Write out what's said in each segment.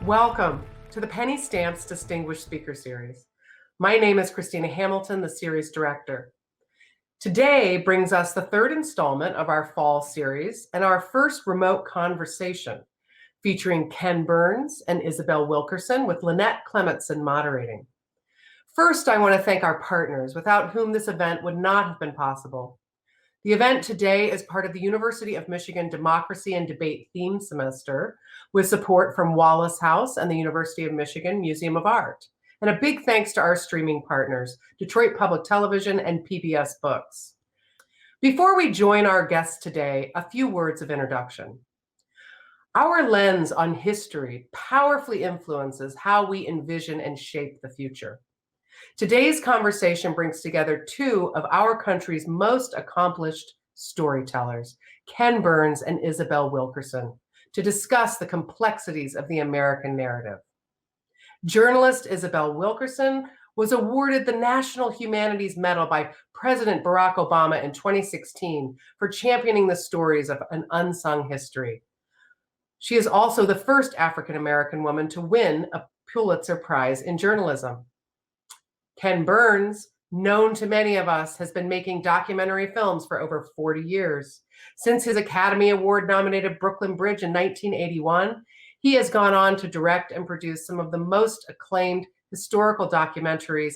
Welcome to the Penny Stamps Distinguished Speaker Series. My name is Christina Hamilton, the series director. Today brings us the third installment of our fall series and our first remote conversation featuring Ken Burns and Isabel Wilkerson with Lynette Clementson moderating. First, I want to thank our partners without whom this event would not have been possible. The event today is part of the University of Michigan Democracy and Debate Theme Semester with support from Wallace House and the University of Michigan Museum of Art. And a big thanks to our streaming partners, Detroit Public Television and PBS Books. Before we join our guests today, a few words of introduction. Our lens on history powerfully influences how we envision and shape the future. Today's conversation brings together two of our country's most accomplished storytellers, Ken Burns and Isabel Wilkerson, to discuss the complexities of the American narrative. Journalist Isabel Wilkerson was awarded the National Humanities Medal by President Barack Obama in 2016 for championing the stories of an unsung history. She is also the first African-American woman to win a Pulitzer Prize in journalism. Ken Burns, known to many of us, has been making documentary films for over 40 years. Since his Academy Award-nominated Brooklyn Bridge in 1981, he has gone on to direct and produce some of the most acclaimed historical documentaries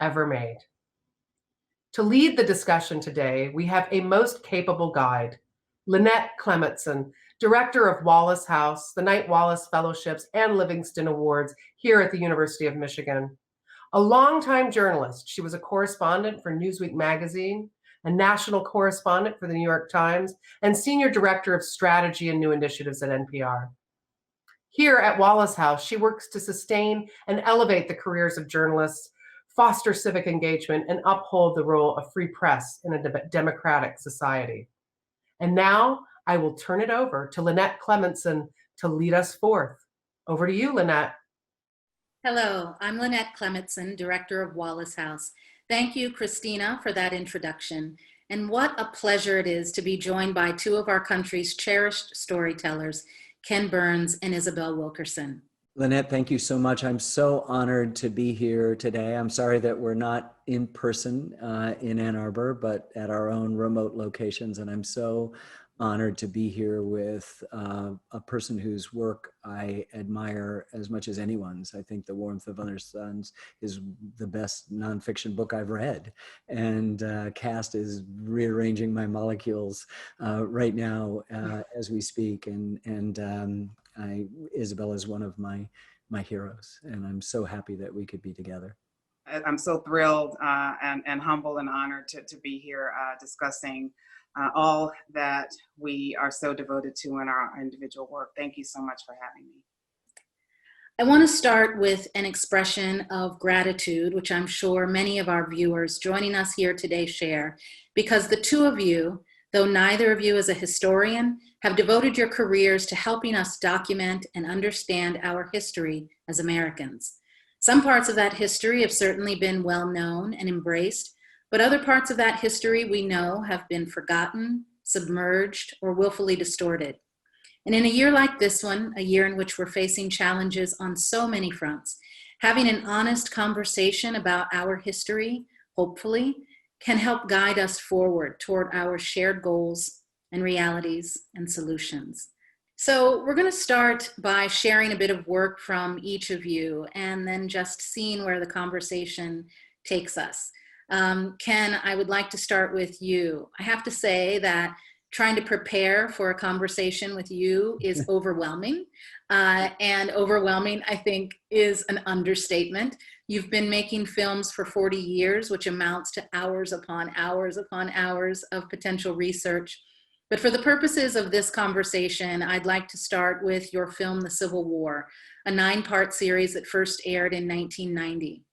ever made. To lead the discussion today, we have a most capable guide, Lynette Clementson, director of Wallace House, the Knight Wallace Fellowships, and Livingston Awards here at the University of Michigan. A longtime journalist, she was a correspondent for Newsweek magazine, a national correspondent for the New York Times, and senior director of strategy and new initiatives at NPR. Here at Wallace House, she works to sustain and elevate the careers of journalists, foster civic engagement, and uphold the role of free press in a democratic society. And now I will turn it over to Lynette Clementson to lead us forth. Over to you, Lynette. Hello, I'm Lynette Clementson, director of Wallace House. Thank you, Christina, for that introduction. And what a pleasure it is to be joined by two of our country's cherished storytellers, Ken Burns and Isabel Wilkerson. Lynette, thank you so much. I'm so honored to be here today. I'm sorry that we're not in person in Ann Arbor, but at our own remote locations. And I'm so honored to be here with a person whose work I admire as much as anyone's. I think The Warmth of Other Suns is the best nonfiction book I've read. And Caste is rearranging my molecules right now as we speak. And Isabel is one of my heroes. And I'm so happy that we could be together. I'm so thrilled and humbled and honored to be here discussing all that we are so devoted to in our individual work. Thank you so much for having me. I want to start with an expression of gratitude, which I'm sure many of our viewers joining us here today share, because the two of you, though neither of you is a historian, have devoted your careers to helping us document and understand our history as Americans. Some parts of that history have certainly been well known and embraced, but other parts of that history we know have been forgotten, submerged, or willfully distorted. And in a year like this one, a year in which we're facing challenges on so many fronts, having an honest conversation about our history, hopefully, can help guide us forward toward our shared goals and realities and solutions. So we're going to start by sharing a bit of work from each of you and then just seeing where the conversation takes us. Ken, I would like to start with you. I have to say that trying to prepare for a conversation with you is overwhelming. And overwhelming, I think, is an understatement. You've been making films for 40 years, which amounts to hours upon hours upon hours of potential research. But for the purposes of this conversation, I'd like to start with your film, The Civil War, a 9-part series that first aired in 1990.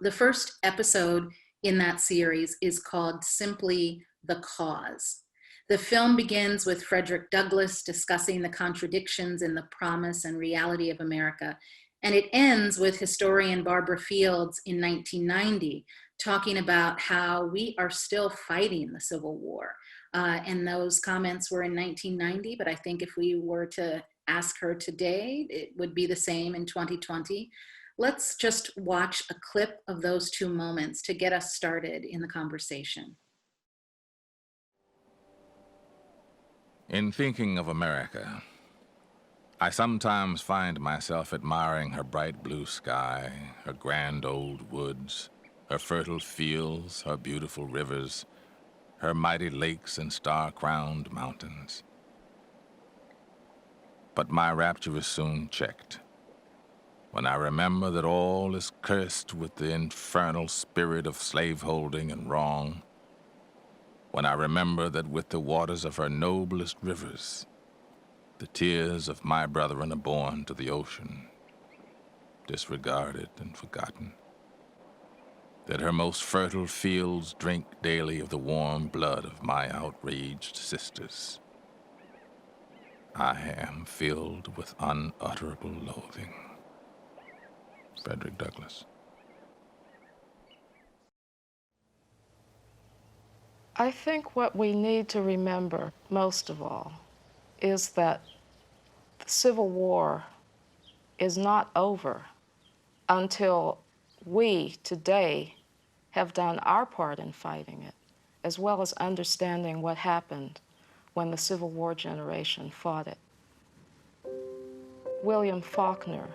The first episode in that series is called simply The Cause. The film begins with Frederick Douglass discussing the contradictions in the promise and reality of America, and it ends with historian Barbara Fields in 1990 talking about how we are still fighting the Civil War. And those comments were in 1990, but I think if we were to ask her today, it would be the same in 2020. Let's just watch a clip of those two moments to get us started in the conversation. In thinking of America, I sometimes find myself admiring her bright blue sky, her grand old woods, her fertile fields, her beautiful rivers, her mighty lakes and star-crowned mountains. But my rapture is soon checked when I remember that all is cursed with the infernal spirit of slaveholding and wrong, when I remember that with the waters of her noblest rivers, the tears of my brethren are borne to the ocean, disregarded and forgotten, that her most fertile fields drink daily of the warm blood of my outraged sisters, I am filled with unutterable loathing. Frederick Douglass. I think what we need to remember most of all is that the Civil War is not over until we today have done our part in fighting it, as well as understanding what happened when the Civil War generation fought it. William Faulkner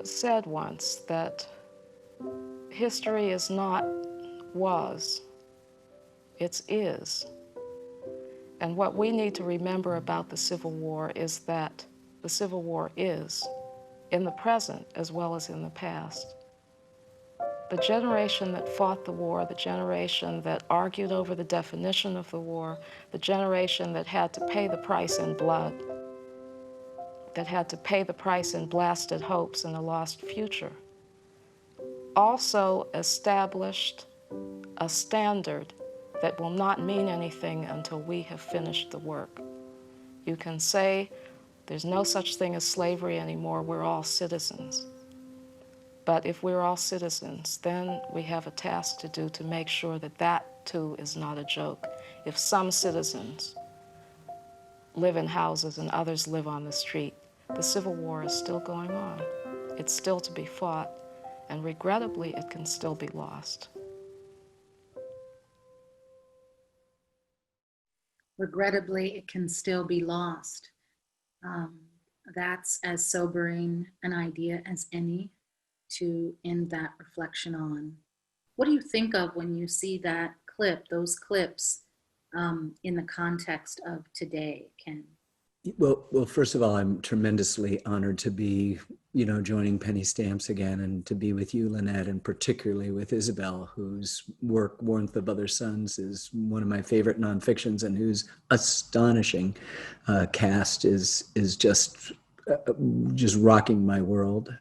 said once that history is not was, it's is. And what we need to remember about the Civil War is that the Civil War is, in the present as well as in the past. The generation that fought the war, the generation that argued over the definition of the war, the generation that had to pay the price in blood, that had to pay the price in blasted hopes and a lost future, also established a standard that will not mean anything until we have finished the work. You can say there's no such thing as slavery anymore, we're all citizens. But if we're all citizens, then we have a task to do to make sure that that too is not a joke. If some citizens live in houses and others live on the street, the Civil War is still going on. It's still to be fought, and regrettably, it can still be lost. Regrettably, it can still be lost. That's as sobering an idea as any to end that reflection on. What do you think of when you see that clip, those clips, in the context of today, Ken? Well, first of all, I'm tremendously honored to be, joining Penny Stamps again, and to be with you, Lynette, and particularly with Isabel, whose work, Warmth of Other Suns, is one of my favorite nonfictions, and whose astonishing Caste is just rocking my world.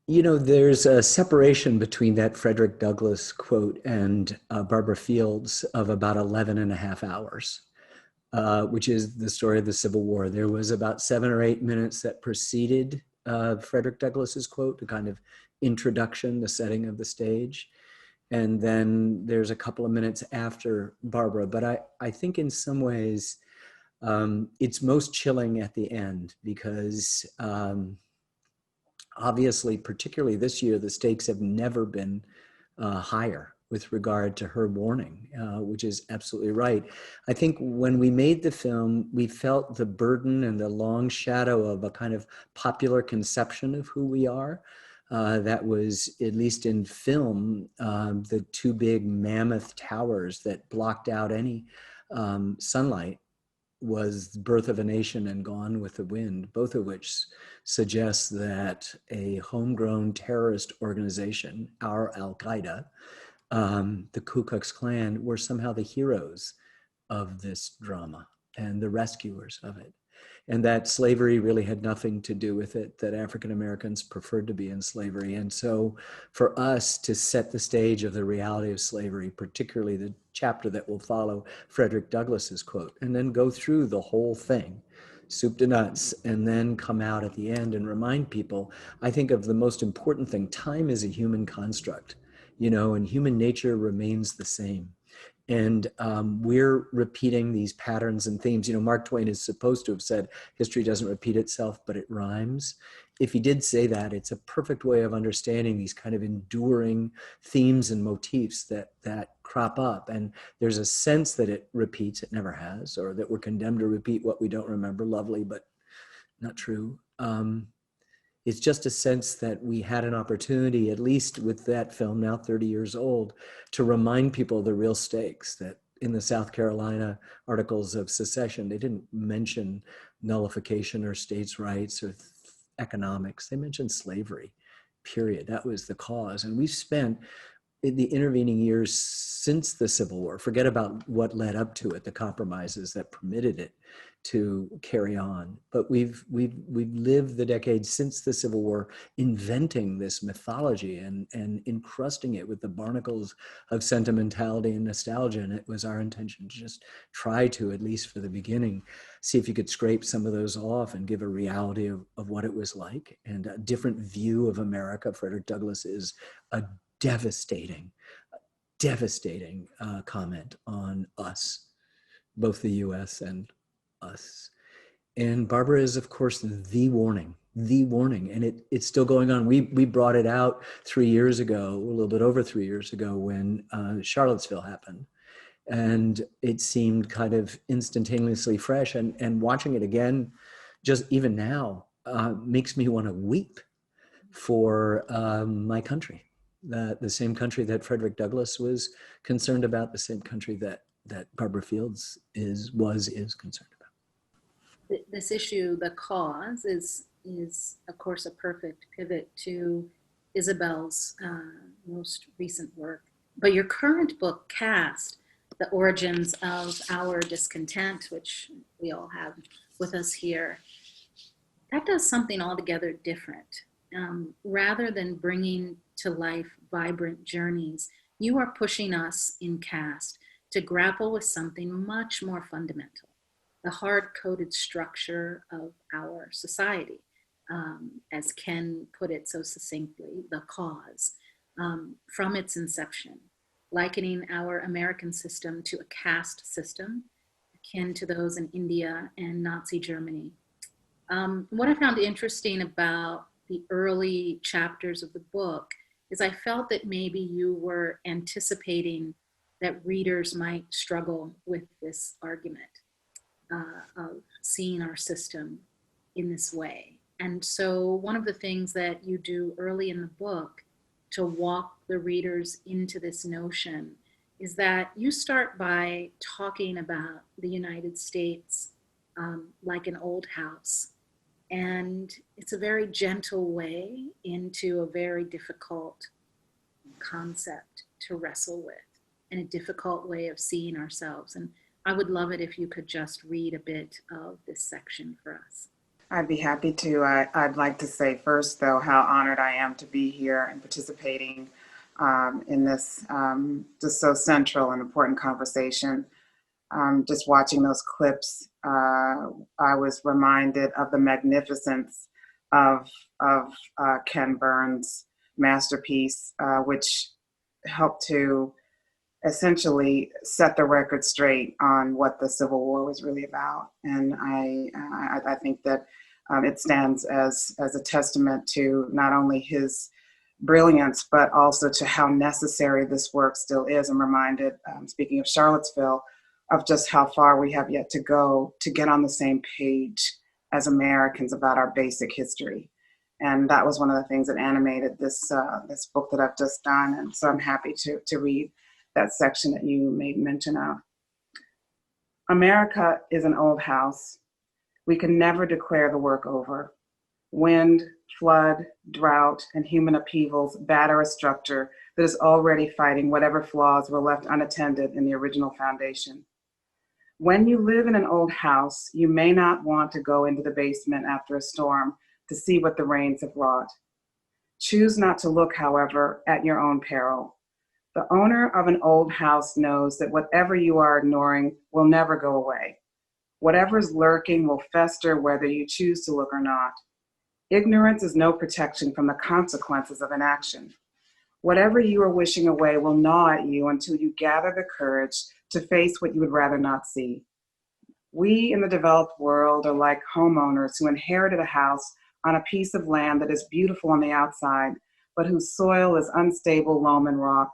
There's a separation between that Frederick Douglass quote and Barbara Field's of about 11 and a half hours. Which is the story of the Civil War. There was about 7 or 8 minutes that preceded Frederick Douglass's quote, the kind of introduction, the setting of the stage. And then there's a couple of minutes after Barbara. But I think in some ways, it's most chilling at the end because obviously, particularly this year, the stakes have never been higher with regard to her warning, which is absolutely right. I think when we made the film, we felt the burden and the long shadow of a kind of popular conception of who we are. That was, at least in film, the two big mammoth towers that blocked out any sunlight was Birth of a Nation and Gone with the Wind, both of which suggest that a homegrown terrorist organization, our Al-Qaeda, the Ku Klux Klan, were somehow the heroes of this drama and the rescuers of it. And that slavery really had nothing to do with it, that African Americans preferred to be in slavery. And so for us to set the stage of the reality of slavery, particularly the chapter that will follow Frederick Douglass's quote, and then go through the whole thing, soup to nuts, and then come out at the end and remind people, I think, of the most important thing. Time is a human construct, and human nature remains the same. And we're repeating these patterns and themes. You know, Mark Twain is supposed to have said, history doesn't repeat itself, but it rhymes. If he did say that, it's a perfect way of understanding these kind of enduring themes and motifs that crop up. And there's a sense that it repeats, it never has, or that we're condemned to repeat what we don't remember. Lovely, but not true. It's just a sense that we had an opportunity, at least with that film, now 30 years old, to remind people of the real stakes, that in the South Carolina Articles of Secession, they didn't mention nullification or states' rights or economics. They mentioned slavery, period. That was the cause. And we've spent in the intervening years since the Civil War, forget about what led up to it, the compromises that permitted it to carry on. But we've lived the decades since the Civil War inventing this mythology and encrusting it with the barnacles of sentimentality and nostalgia. And it was our intention to just try to, at least for the beginning, see if you could scrape some of those off and give a reality of what it was like and a different view of America. Frederick Douglass is a devastating comment on us, both the US and us. And Barbara is, of course, the warning, and it's still going on. We brought it out 3 years ago, a little bit over 3 years ago, when Charlottesville happened. And it seemed kind of instantaneously fresh. And watching it again, just even now, makes me want to weep for my country. The same country that Frederick Douglass was concerned about, the same country that Barbara Fields is concerned about. This issue, the cause, is of course a perfect pivot to Isabel's most recent work. But your current book, Caste, The Origins of Our Discontent, which we all have with us here, that does something altogether different. Rather than bringing to life vibrant journeys, you are pushing us in Caste to grapple with something much more fundamental, the hard-coded structure of our society, as Ken put it so succinctly, the cause, from its inception, likening our American system to a caste system, akin to those in India and Nazi Germany. What I found interesting about the early chapters of the book is I felt that maybe you were anticipating that readers might struggle with this argument of seeing our system in this way. And so one of the things that you do early in the book to walk the readers into this notion is that you start by talking about the United States like an old house. And it's a very gentle way into a very difficult concept to wrestle with, and a difficult way of seeing ourselves. And I would love it if you could just read a bit of this section for us. I'd be happy to. I'd like to say first, though, how honored I am to be here and participating in this just so central and important conversation. Just watching those clips, I was reminded of the magnificence of Ken Burns' masterpiece, which helped to essentially set the record straight on what the Civil War was really about. And I think that it stands as a testament to not only his brilliance, but also to how necessary this work still is. I'm reminded, speaking of Charlottesville, of just how far we have yet to go to get on the same page as Americans about our basic history. And that was one of the things that animated this book that I've just done. And so I'm happy to read that section that you made mention of. America is an old house. We can never declare the work over. Wind, flood, drought, and human upheavals batter a structure that is already fighting whatever flaws were left unattended in the original foundation. When you live in an old house, you may not want to go into the basement after a storm to see what the rains have wrought. Choose not to look, however, at your own peril. The owner of an old house knows that whatever you are ignoring will never go away. Whatever's lurking will fester whether you choose to look or not. Ignorance is no protection from the consequences of inaction. Whatever you are wishing away will gnaw at you until you gather the courage to face what you would rather not see. We in the developed world are like homeowners who inherited a house on a piece of land that is beautiful on the outside, but whose soil is unstable loam and rock,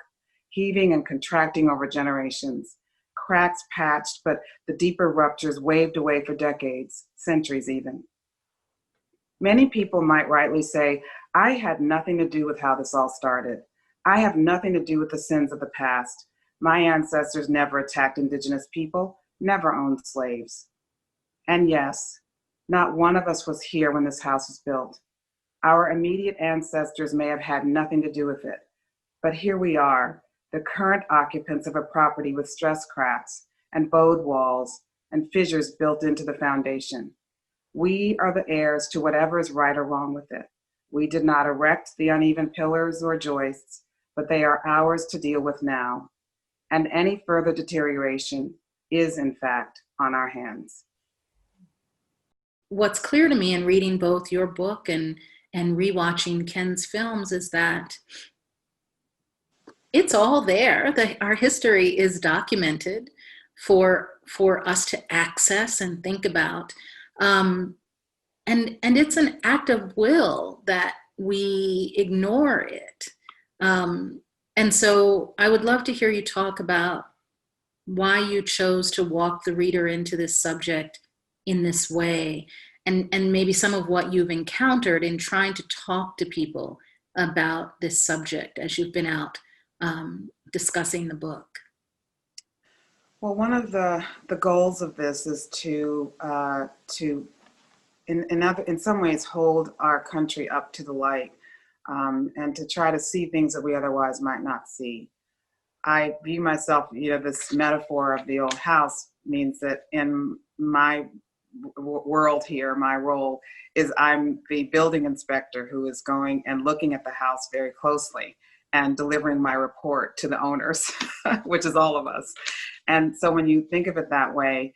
heaving and contracting over generations, cracks patched, but the deeper ruptures waved away for decades, centuries even. Many people might rightly say, I had nothing to do with how this all started. I have nothing to do with the sins of the past. My ancestors never attacked indigenous people, never owned slaves. And yes, not one of us was here when this house was built. Our immediate ancestors may have had nothing to do with it. But here we are, the current occupants of a property with stress cracks and bowed walls and fissures built into the foundation. We are the heirs to whatever is right or wrong with it. We did not erect the uneven pillars or joists, but they are ours to deal with now. And any further deterioration is, in fact, on our hands. What's clear to me in reading both your book and rewatching Ken's films is that it's all there. Our history is documented for us to access and think about. And it's an act of will that we ignore it. And so I would love to hear you talk about why you chose to walk the reader into this subject in this way, and maybe some of what you've encountered in trying to talk to people about this subject as you've been out discussing the book. Well, one of the goals of this is to in some ways hold our country up to the light, and to try to see things that we otherwise might not see. I view myself, this metaphor of the old house means that in my world here, my role is I'm the building inspector who is going and looking at the house very closely and delivering my report to the owners, which is all of us. And so when you think of it that way,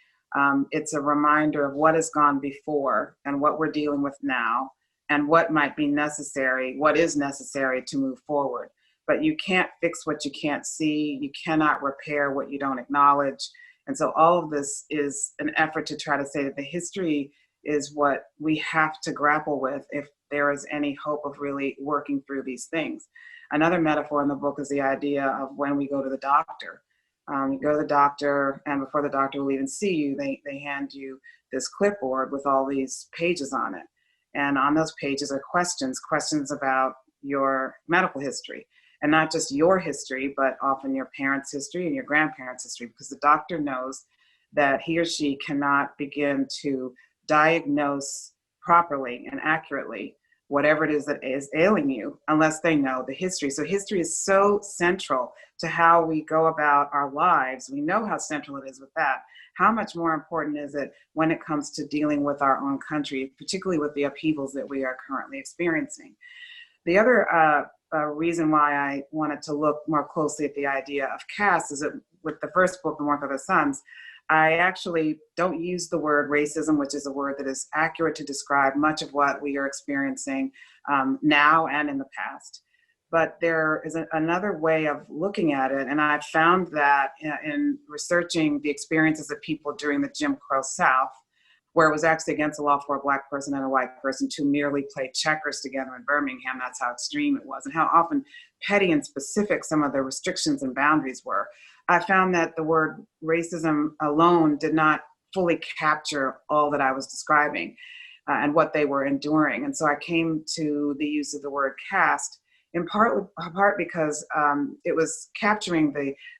it's a reminder of what has gone before and what we're dealing with now and what might be necessary, what is necessary to move forward. But you can't fix what you can't see. You cannot repair what you don't acknowledge. And so all of this is an effort to try to say that the history is what we have to grapple with if there is any hope of really working through these things. Another metaphor in the book is the idea of when we go to the doctor. You go to the doctor, and before the doctor will even see you, they hand you this clipboard with all these pages on it. And on those pages are questions about your medical history. And not just your history, but often your parents' history and your grandparents' history, because the doctor knows that he or she cannot begin to diagnose properly and accurately whatever it is that is ailing you unless they know the history. So history is so central to how we go about our lives. We know how central it is with that. How much more important is it when it comes to dealing with our own country, particularly with the upheavals that we are currently experiencing? The other reason why I wanted to look more closely at the idea of caste is that with the first book, The Warmth of the Suns, I actually don't use the word racism, which is a word that is accurate to describe much of what we are experiencing now and in the past. But there is another way of looking at it, and I've found that in researching the experiences of people during the Jim Crow South, where it was actually against the law for a Black person and a white person to merely play checkers together in Birmingham. That's how extreme it was, and how often petty and specific some of the restrictions and boundaries were. I found that the word racism alone did not fully capture all that I was describing and what they were enduring. And so I came to the use of the word caste in part because it was capturing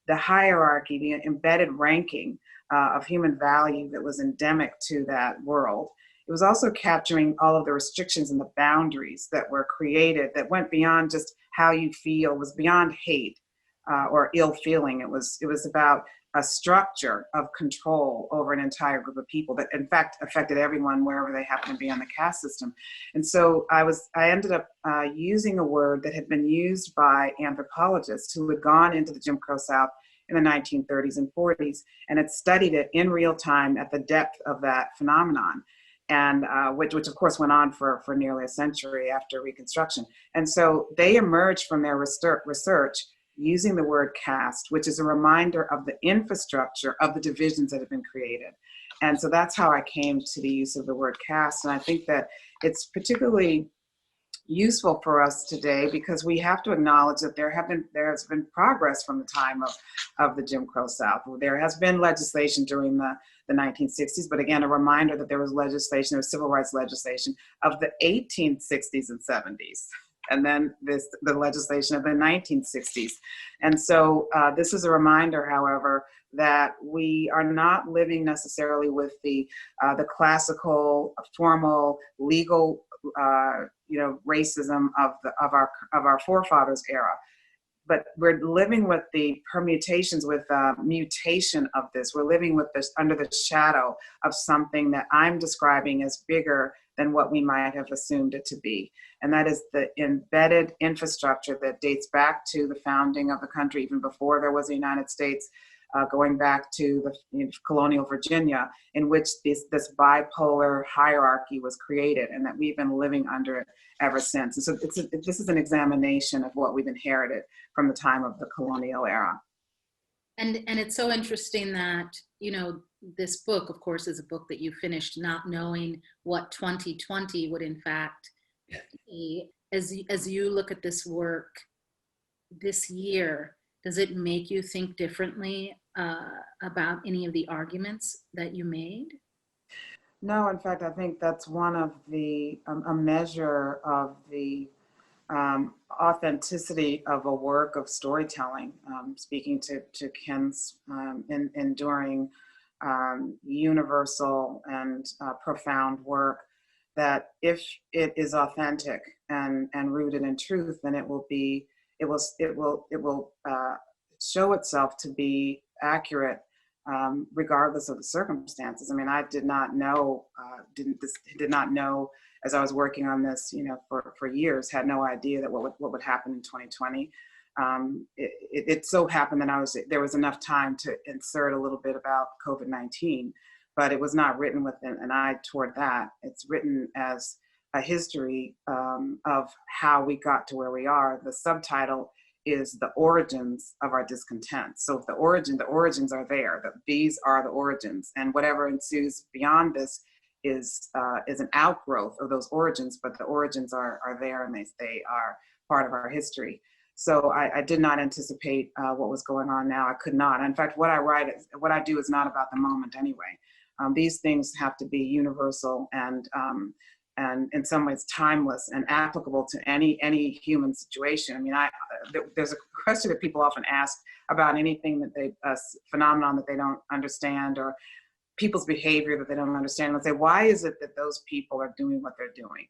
the hierarchy, the embedded ranking of human value that was endemic to that world. It was also capturing all of the restrictions and the boundaries that were created that went beyond just how you feel, was beyond hate or ill feeling. It was about a structure of control over an entire group of people that in fact affected everyone wherever they happened to be on the caste system. And so I ended up using a word that had been used by anthropologists who had gone into the Jim Crow South in the 1930s and 40s and had studied it in real time at the depth of that phenomenon. and which of course went on for nearly a century after Reconstruction. And so they emerged from their research using the word caste, which is a reminder of the infrastructure of the divisions that have been created. And so that's how I came to the use of the word caste. And I think that it's particularly useful for us today because we have to acknowledge that there has been progress from the time of the Jim Crow South. There has been legislation during the 1960s, but again, a reminder that there was legislation, there was civil rights legislation of the 1860s and 70s. And then the legislation of the 1960s. And so this is a reminder, however, that we are not living necessarily with the classical, formal, legal, racism of our forefathers' era. But we're living with the permutations, with mutation of this. We're living with this under the shadow of something that I'm describing as bigger than what we might have assumed it to be. And that is the embedded infrastructure that dates back to the founding of the country, even before there was a United States, going back to the colonial Virginia, in which this bipolar hierarchy was created, and that we've been living under it ever since. And so this is an examination of what we've inherited from the time of the colonial era. And it's so interesting that, this book, of course, is a book that you finished not knowing what 2020 would in fact be. As you look at this work this year, does it make you think differently about any of the arguments that you made? No, in fact, I think that's one of a measure of the authenticity of a work of storytelling. Speaking to Ken's enduring, universal and profound work, that if it is authentic and rooted in truth, then it will show itself to be accurate, regardless of the circumstances. I mean, I did not know, as I was working on this, for years, had no idea that what would happen in 2020. It so happened that there was enough time to insert a little bit about COVID-19, but it was not written with an eye toward that. It's written as a history of how we got to where we are. The subtitle is The Origins of Our Discontent. So if the origins are there, that these are the origins, and whatever ensues beyond this is an outgrowth of those origins, but the origins are there, and they are part of our history. So I did not anticipate what was going on now. I could not. In fact, what I do is not about the moment anyway. These things have to be universal and in some ways timeless and applicable to any human situation. I mean, there's a question that people often ask about anything that phenomenon that they don't understand, or people's behavior that they don't understand. They'll say, why is it that those people are doing what they're doing?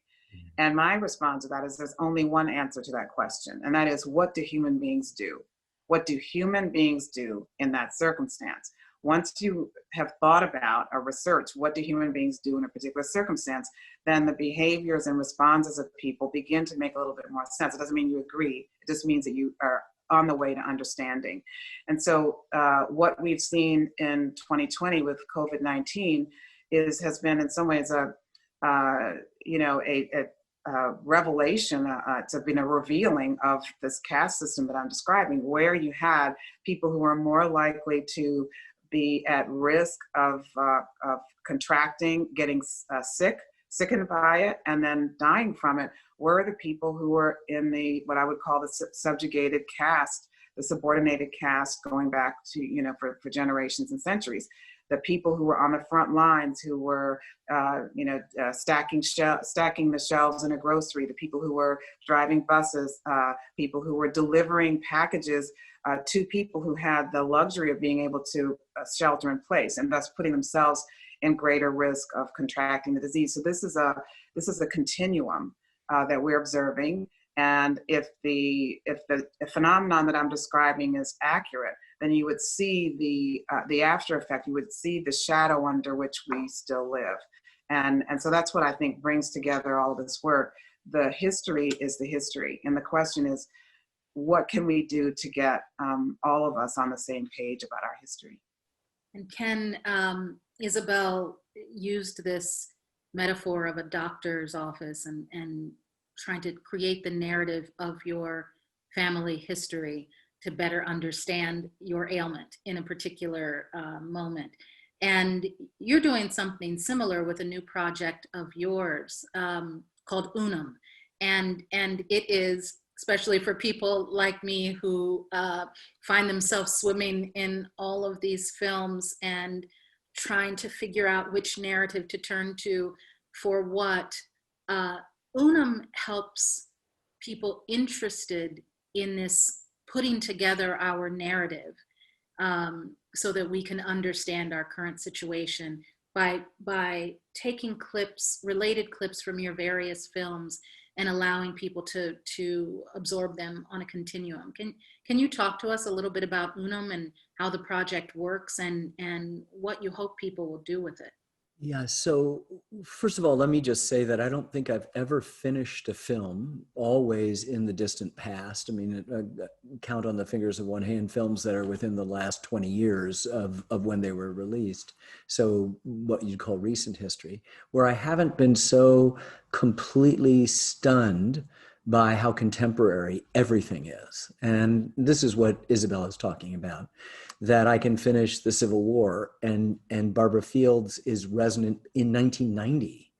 And my response to that is there's only one answer to that question, and that is, what do human beings do? What do human beings do in that circumstance? Once you have thought about or researched what do human beings do in a particular circumstance, then the behaviors and responses of people begin to make a little bit more sense. It doesn't mean you agree. It just means that you are on the way to understanding. And so what we've seen in 2020 with COVID-19 has been in some ways a revelation. It's been a revealing of this caste system that I'm describing, where you had people who are more likely to be at risk of contracting, getting sickened by it, and then dying from it, were the people who were in what I would call the subjugated caste, the subordinated caste, going back to, for generations and centuries. The people who were on the front lines, who were, stacking the shelves in a grocery, the people who were driving buses, people who were delivering packages to people who had the luxury of being able to shelter in place, and thus putting themselves in greater risk of contracting the disease. So this is a continuum that we're observing. And if the phenomenon that I'm describing is accurate, then you would see the after effect. You would see the shadow under which we still live. And so that's what I think brings together all of this work. The history is the history. And the question is, what can we do to get all of us on the same page about our history? And Ken, Isabel used this metaphor of a doctor's office and trying to create the narrative of your family history to better understand your ailment in a particular moment. And you're doing something similar with a new project of yours called Unum. And it is, especially for people like me who find themselves swimming in all of these films and trying to figure out which narrative to turn to for what, Unum helps people interested in this putting together our narrative so that we can understand our current situation by taking clips, related clips from your various films and allowing people to absorb them on a continuum. Can you talk to us a little bit about Unum and how the project works and what you hope people will do with it? Yeah, so first of all, let me just say that I don't think I've ever finished a film, always in the distant past. I mean, count on the fingers of one hand films that are within the last 20 years of when they were released. So what you'd call recent history, where I haven't been so completely stunned by how contemporary everything is. And this is what Isabel is talking about, that I can finish the Civil War and Barbara Fields is resonant in 1990.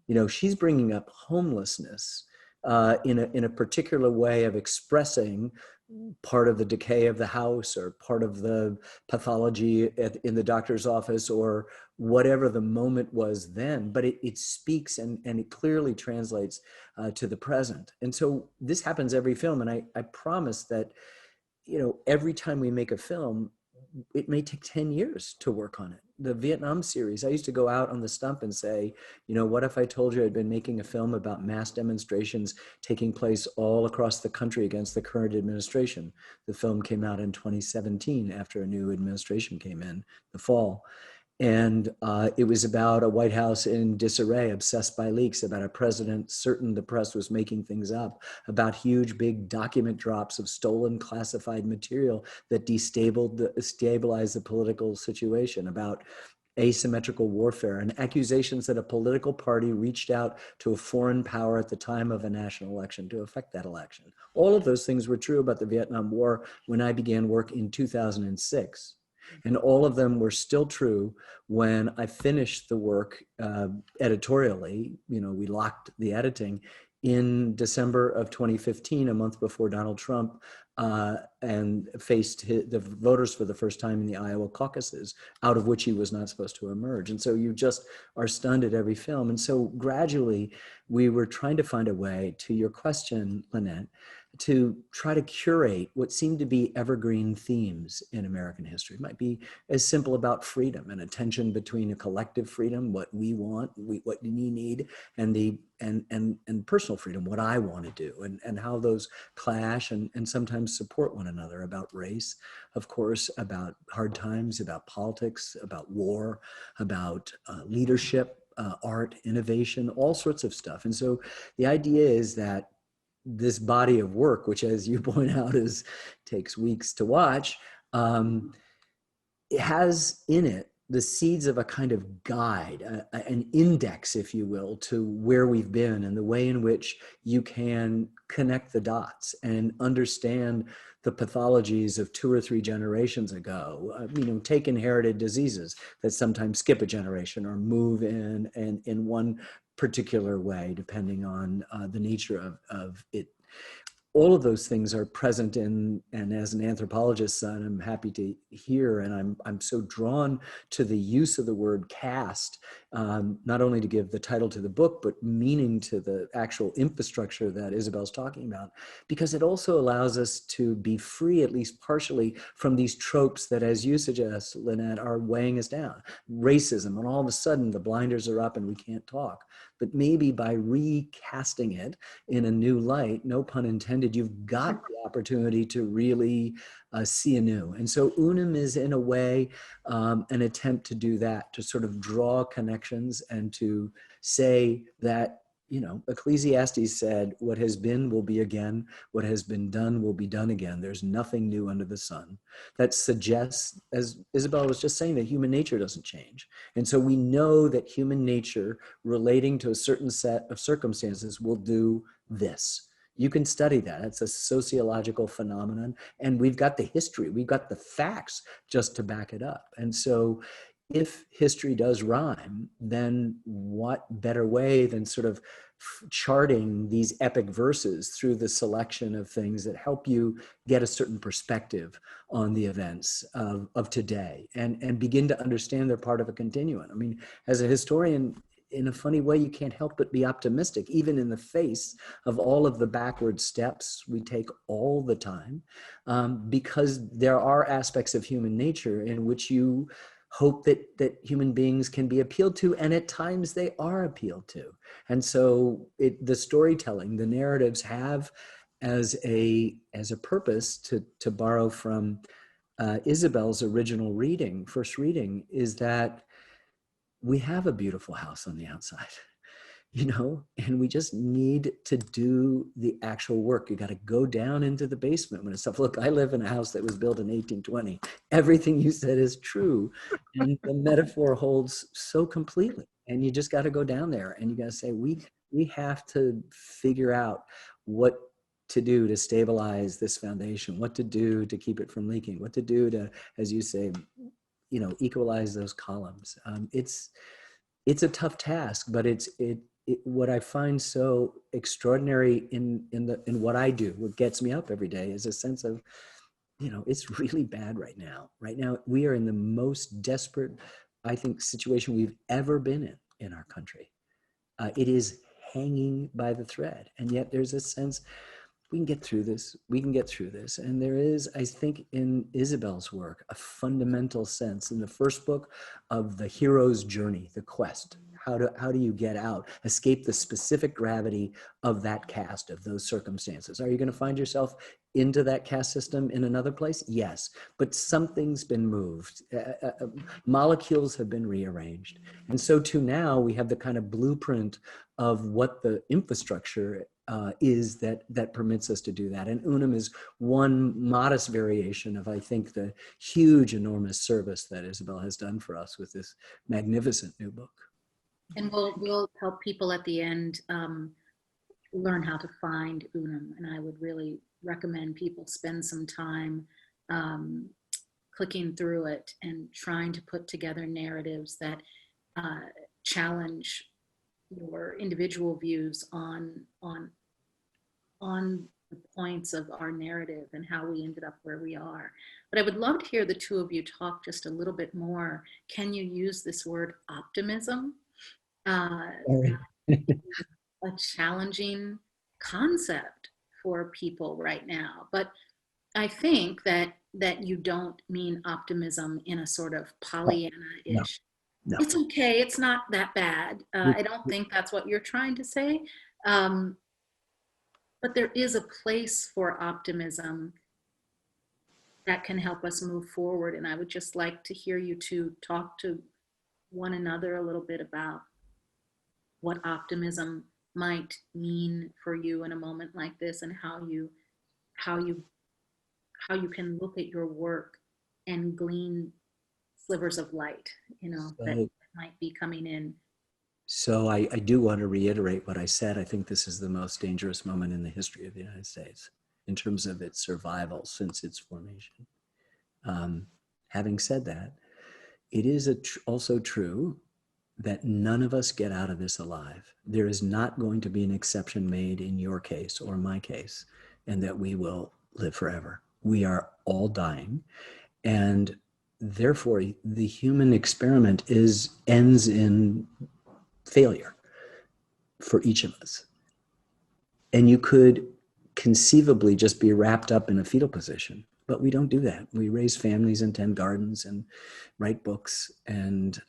You know, she's bringing up homelessness in a particular way of expressing part of the decay of the house or part of the pathology in the doctor's office or whatever the moment was then, but it speaks and it clearly translates to the present. And so this happens every film. And I promise that, you know, every time we make a film, it may take 10 years to work on it. The Vietnam series, I used to go out on the stump and say, you know, what if I told you I'd been making a film about mass demonstrations taking place all across the country against the current administration? The film came out in 2017 after a new administration came in the fall. And it was about a White House in disarray, obsessed by leaks, about a president certain the press was making things up, about huge, big document drops of stolen classified material that destabilized the political situation, about asymmetrical warfare and accusations that a political party reached out to a foreign power at the time of a national election to affect that election. All of those things were true about the Vietnam War when I began work in 2006. And all of them were still true when I finished the work editorially. You know, we locked the editing in December of 2015, a month before Donald Trump and faced the voters for the first time in the Iowa caucuses, out of which he was not supposed to emerge. And so you just are stunned at every film. And so gradually we were trying to find a way, to your question, Lynette, to try to curate what seemed to be evergreen themes in American history. It might be as simple about freedom and a tension between a collective freedom, what we want, what we need, and personal freedom, what I want to do, and how those clash and sometimes support one another, about race, of course, about hard times, about politics, about war, about leadership, art, innovation, all sorts of stuff. And so the idea is that this body of work, which, as you point out, takes weeks to watch, it has in it the seeds of a kind of guide, an index, if you will, to where we've been and the way in which you can connect the dots and understand the pathologies of 2 or 3 generations ago. You know, take inherited diseases that sometimes skip a generation or move in one particular way, depending on the nature of it. All of those things are present in, and as an anthropologist, I'm happy to hear, and I'm so drawn to the use of the word caste, not only to give the title to the book, but meaning to the actual infrastructure that Isabel's talking about, because it also allows us to be free, at least partially, from these tropes that, as you suggest, Lynette, are weighing us down. Racism, and all of a sudden the blinders are up and we can't talk. But maybe by recasting it in a new light, no pun intended, you've got the opportunity to really see anew. And so Unum is, in a way, an attempt to do that, to sort of draw connections and to say that Ecclesiastes said, what has been will be again, what has been done will be done again. There's nothing new under the sun. That suggests, as Isabel was just saying, that human nature doesn't change. And so we know that human nature relating to a certain set of circumstances will do this. You can study that. It's a sociological phenomenon. And we've got the history, we've got the facts just to back it up. And so if history does rhyme, then what better way than sort of charting these epic verses through the selection of things that help you get a certain perspective on the events of today and begin to understand they're part of a continuum. I mean, as a historian, in a funny way, you can't help but be optimistic, even in the face of all of the backward steps we take all the time, because there are aspects of human nature in which you hope that human beings can be appealed to, and at times they are appealed to. And so the storytelling, the narratives have as a purpose, to borrow from Isabel's original first reading, is that we have a beautiful house on the outside, and we just need to do the actual work. You got to go down into the basement when it's stuff. Look, I live in a house that was built in 1820. Everything you said is true. And the metaphor holds so completely. And you just got to go down there and you got to say, we have to figure out what to do to stabilize this foundation, what to do to keep it from leaking, what to do to, as you say, equalize those columns. It's a tough task, but what I find so extraordinary in what I do, what gets me up every day, is a sense of, it's really bad right now. Right now, we are in the most desperate, I think, situation we've ever been in our country. It is hanging by the thread, and yet there's a sense we can get through this. We can get through this. And there is, I think, in Isabel's work, a fundamental sense in the first book of the hero's journey, the quest. How do you get out, escape the specific gravity of that caste, of those circumstances? Are you going to find yourself into that caste system in another place? Yes, but something's been moved. Molecules have been rearranged. And so too now we have the kind of blueprint of what the infrastructure is that permits us to do that. And Unum is one modest variation of, I think, the huge, enormous service that Isabel has done for us with this magnificent new book. And we'll help people at the end learn how to find Unum. And I would really recommend people spend some time clicking through it and trying to put together narratives that challenge your individual views on the points of our narrative and how we ended up where we are. But I would love to hear the two of you talk just a little bit more. Can you use this word optimism? A challenging concept for people right now, but I think that you don't mean optimism in a sort of Pollyanna-ish. No. It's okay, it's not that bad. I don't think that's what you're trying to say, but there is a place for optimism that can help us move forward, and I would just like to hear you two talk to one another a little bit about what optimism might mean for you in a moment like this, and how you can look at your work and glean slivers of light, that might be coming in. So I do want to reiterate what I said. I think this is the most dangerous moment in the history of the United States in terms of its survival since its formation. Having said that, it is also true that none of us get out of this alive. There is not going to be an exception made in your case or my case, and that we will live forever. We are all dying. And therefore, the human experiment ends in failure for each of us. And you could conceivably just be wrapped up in a fetal position, but we don't do that. We raise families and tend gardens and write books and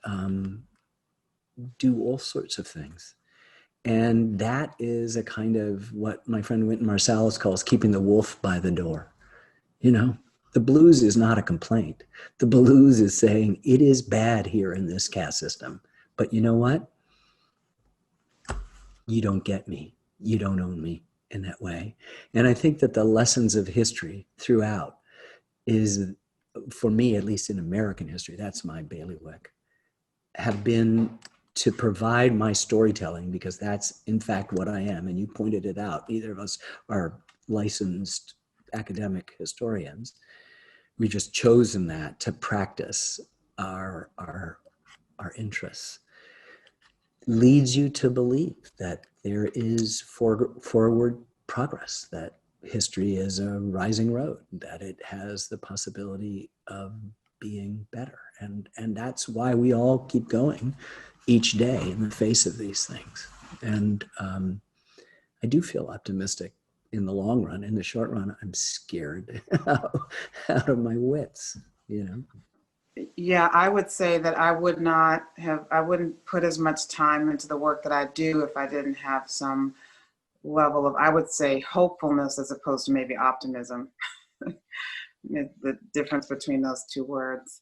do all sorts of things. And that is a kind of what my friend Wynton Marsalis calls keeping the wolf by the door. The blues is not a complaint. The blues is saying it is bad here in this caste system. But you know what? you don't get me, you don't own me in that way. And I think that the lessons of history throughout is, for me, at least in American history, that's my bailiwick, have been to provide my storytelling, because that's in fact what I am. And you pointed it out. Neither of us are licensed academic historians. We've just chosen that to practice our interests. Leads you to believe that there is forward progress, that history is a rising road, that it has the possibility of being better. And that's why we all keep going each day in the face of these things. And I do feel optimistic in the long run. In the short run, I'm scared out of my wits, you know? Yeah, I would say that I wouldn't put as much time into the work that I do if I didn't have some level of, I would say, hopefulness as opposed to maybe optimism. The difference between those two words.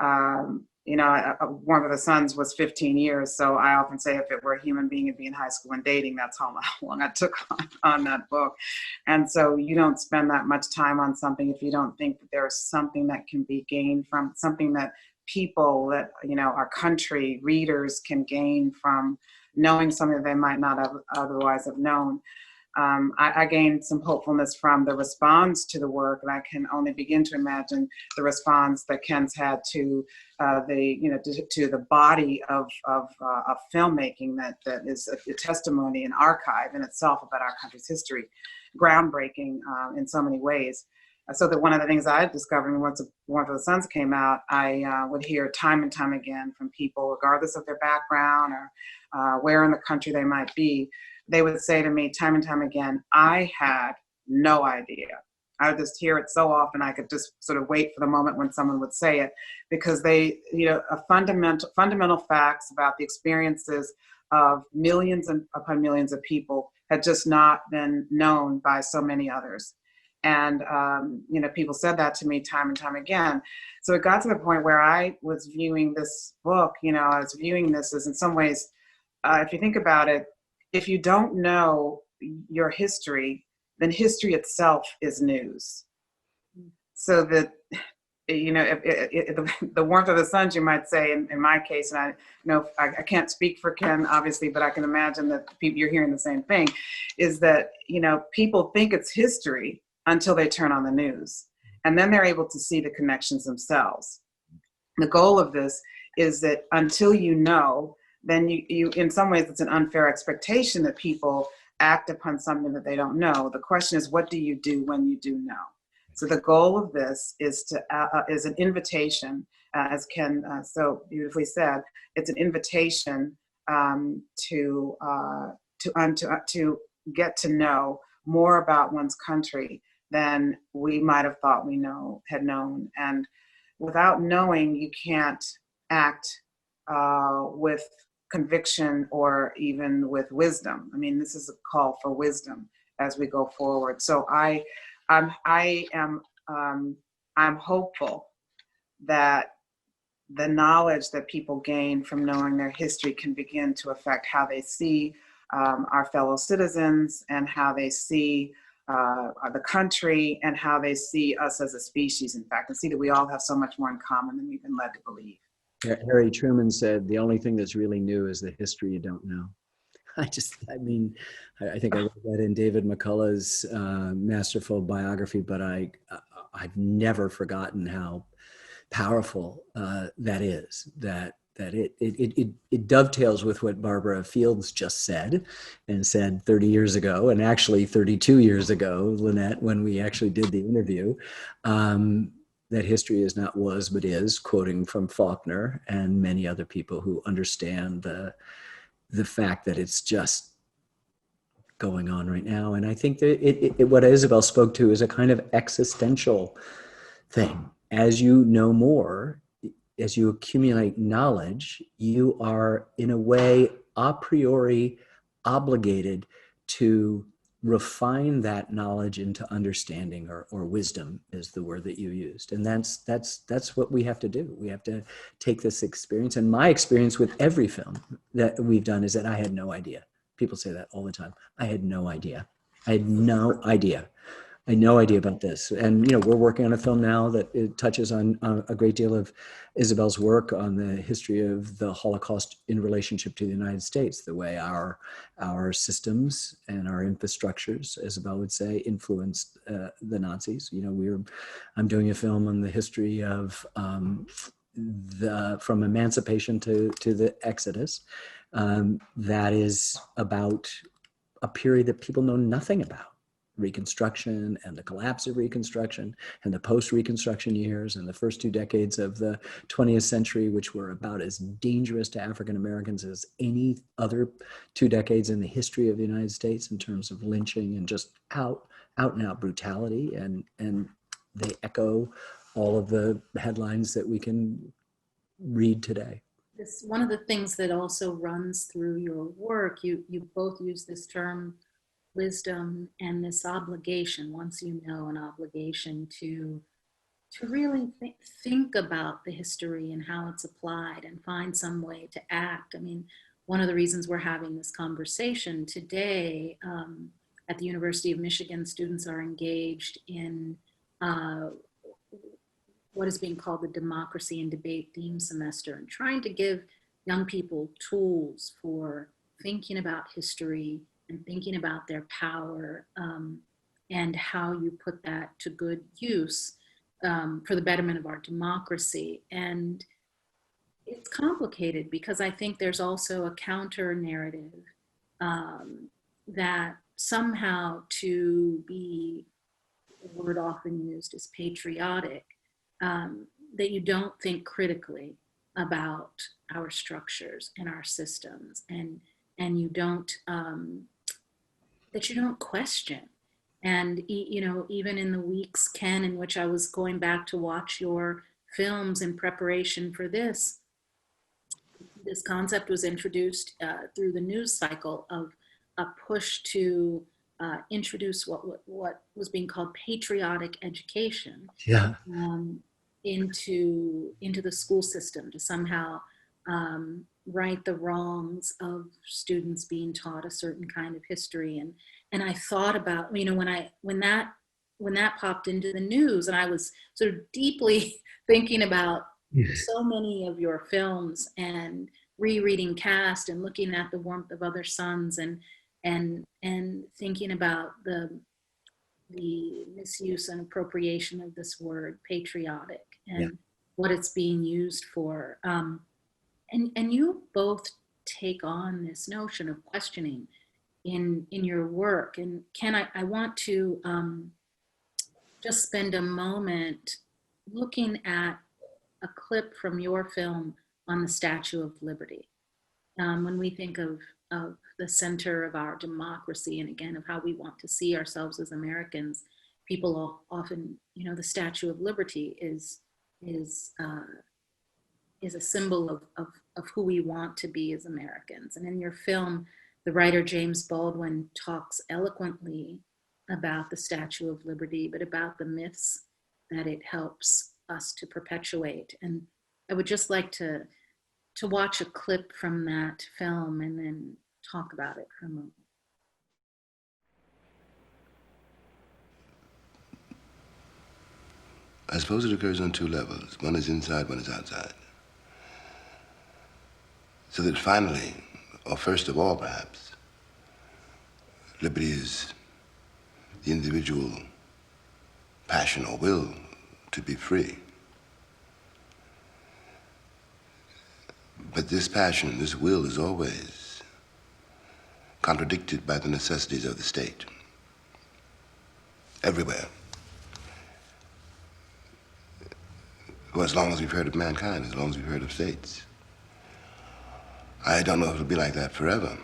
One of the Sons was 15 years. So I often say if it were a human being, it'd be in high school and dating. That's how long I took on that book. And so you don't spend that much time on something if you don't think that there's something that can be gained from, something that people, that, our country, readers can gain from knowing something that they might not have otherwise have known. I gained some hopefulness from the response to the work, and I can only begin to imagine the response that Ken's had to the body of filmmaking that is a testimony, an archive in itself about our country's history, groundbreaking in so many ways. So that one of the things I discovered once Warmth of the Suns came out, I would hear time and time again from people, regardless of their background or where in the country they might be. They would say to me time and time again, I had no idea. I would just hear it so often I could just sort of wait for the moment when someone would say it, because they, fundamental facts about the experiences of millions and upon millions of people had just not been known by so many others. And, people said that to me time and time again. So it got to the point where I was viewing this book, I was viewing this as, in some ways, if you think about it, if you don't know your history, then history itself is news. So that, the Warmth of the Suns, you might say, in my case, and I can't speak for Ken, obviously, but I can imagine that you're hearing the same thing, is that, people think it's history until they turn on the news. And then they're able to see the connections themselves. The goal of this is that until you know, then you in some ways, it's an unfair expectation that people act upon something that they don't know. The question is, what do you do when you do know? So the goal of this is an invitation, as Ken so beautifully said. It's an invitation to get to know more about one's country than we might have thought had known. And without knowing, you can't act with conviction or even with wisdom. I mean, this is a call for wisdom as we go forward. So I'm hopeful that the knowledge that people gain from knowing their history can begin to affect how they see our fellow citizens, and how they see the country, and how they see us as a species, in fact, and see that we all have so much more in common than we've been led to believe. Harry Truman said, the only thing that's really new is the history you don't know. I think I read that in David McCullough's masterful biography, but I've never forgotten how powerful that is, that it dovetails with what Barbara Fields just said 30 years ago, and actually 32 years ago, Lynette, when we actually did the interview, that history is not was, but is, quoting from Faulkner and many other people who understand the fact that it's just going on right now. And I think that what Isabel spoke to is a kind of existential thing. As you know more, as you accumulate knowledge, you are in a way a priori obligated to refine that knowledge into understanding, or wisdom is the word that you used. And that's what we have to do. We have to take this experience. And my experience with every film that we've done is that I had no idea. People say that all the time. I had no idea. I had no idea. I had no idea about this. And, we're working on a film now that it touches on a great deal of Isabel's work on the history of the Holocaust in relationship to the United States, the way our systems and our infrastructures, Isabel would say, influenced the Nazis. I'm doing a film on the history of from emancipation to the Exodus. That is about a period that people know nothing about. Reconstruction and the collapse of Reconstruction and the post-Reconstruction years and the first 2 decades of the 20th century, which were about as dangerous to African Americans as any other 2 decades in the history of the United States in terms of lynching and just out and out brutality. And they echo all of the headlines that we can read today. One of the things that also runs through your work, you both use this term wisdom and this obligation, once you know, an obligation to really think about the history and how it's applied and find some way to act. I mean, one of the reasons we're having this conversation today at the University of Michigan, students are engaged in what is being called the Democracy and Debate theme semester, and trying to give young people tools for thinking about history and thinking about their power and how you put that to good use for the betterment of our democracy. And it's complicated because I think there's also a counter narrative that somehow to be, a word often used is patriotic, that you don't think critically about our structures and our systems, and you don't that you don't question. And even in the weeks, Ken, in which I was going back to watch your films in preparation for this concept was introduced through the news cycle of a push to introduce what was being called patriotic education. Yeah. Into the school system to somehow right the wrongs of students being taught a certain kind of history. And I thought about, when that popped into the news, and I was sort of deeply thinking about so many of your films and rereading Caste and looking at The Warmth of Other Suns and thinking about the misuse and appropriation of this word patriotic and what it's being used for. And you both take on this notion of questioning in your work. And Ken, I want to just spend a moment looking at a clip from your film on the Statue of Liberty. When we think of the center of our democracy, and again, of how we want to see ourselves as Americans, people often, the Statue of Liberty is a symbol of who we want to be as Americans. And in your film, the writer James Baldwin talks eloquently about the Statue of Liberty, but about the myths that it helps us to perpetuate. And I would just like to watch a clip from that film and then talk about it for a moment. I suppose it occurs on 2 levels. One is inside, one is outside. So that finally, or first of all perhaps, liberty is the individual passion or will to be free. But this passion, this will, is always contradicted by the necessities of the state. Everywhere. Well, as long as we've heard of mankind, as long as we've heard of states. I don't know if it'll be like that forever.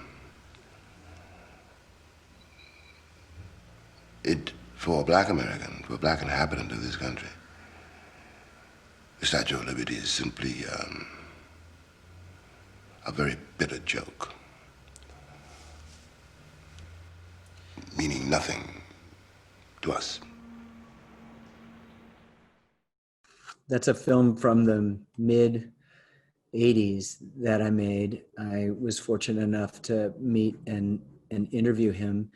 For a black American, for a black inhabitant of this country, the Statue of Liberty is simply a very bitter joke, meaning nothing to us. That's a film from the mid 80s that I made. I was fortunate enough to meet and interview him.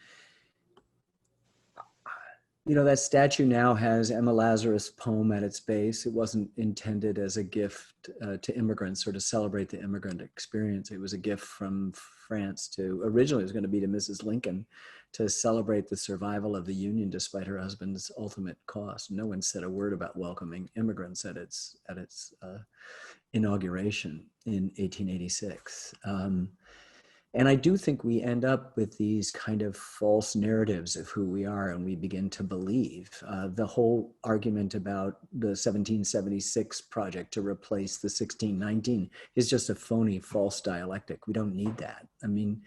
You know, that statue now has Emma Lazarus' poem at its base. It wasn't intended as a gift to immigrants or to celebrate the immigrant experience. It was a gift from France to, originally it was going to be to Mrs. Lincoln, to celebrate the survival of the Union despite her husband's ultimate cost. No one said a word about welcoming immigrants at its inauguration in 1886. And I do think we end up with these kind of false narratives of who we are, and we begin to believe. The whole argument about the 1776 project to replace the 1619 is just a phony, false dialectic. We don't need that. I mean,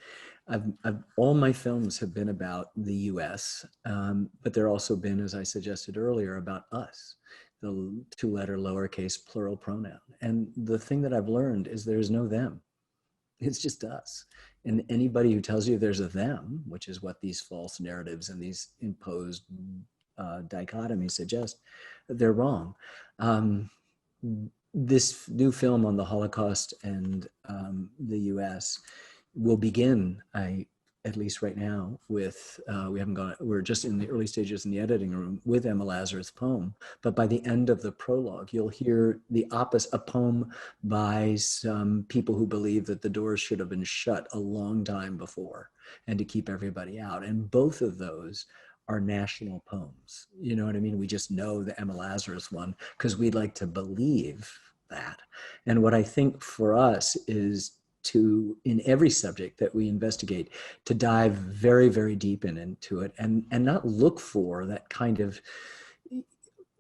all my films have been about the US, but they're also been, as I suggested earlier, about us, the two-letter lowercase plural pronoun. And the thing that I've learned is there's no them. It's just us. And anybody who tells you there's a them, which is what these false narratives and these imposed dichotomies suggest, they're wrong. This new film on the Holocaust and the US will begin, at least right now, with, we're just in the early stages in the editing room with Emma Lazarus' poem, but by the end of the prologue, you'll hear the opposite, a poem by some people who believe that the doors should have been shut a long time before and to keep everybody out. And both of those are national poems. You know what I mean? We just know the Emma Lazarus one because we'd like to believe that. And what I think for us is to, in every subject that we investigate, to dive very, very deep into it and not look for that kind of,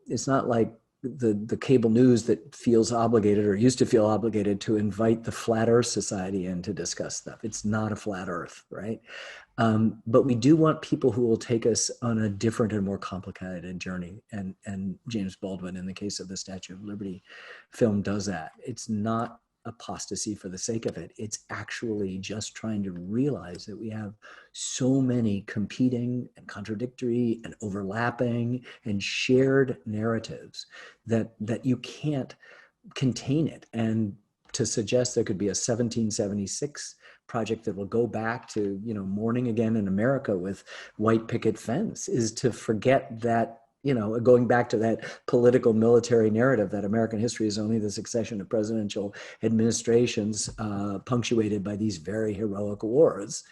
it's not like the cable news that feels obligated or used to feel obligated to invite the Flat Earth Society in to discuss stuff. It's not a flat Earth, right? But we do want people who will take us on a different and more complicated journey. And James Baldwin, in the case of the Statue of Liberty film, does that. It's not apostasy for the sake of it. It's actually just trying to realize that we have so many competing and contradictory and overlapping and shared narratives that you can't contain it. And to suggest there could be a 1776 project that will go back to, you know, morning again in America with white picket fence is to forget that, you know, going back to that political military narrative that American history is only the succession of presidential administrations punctuated by these very heroic wars,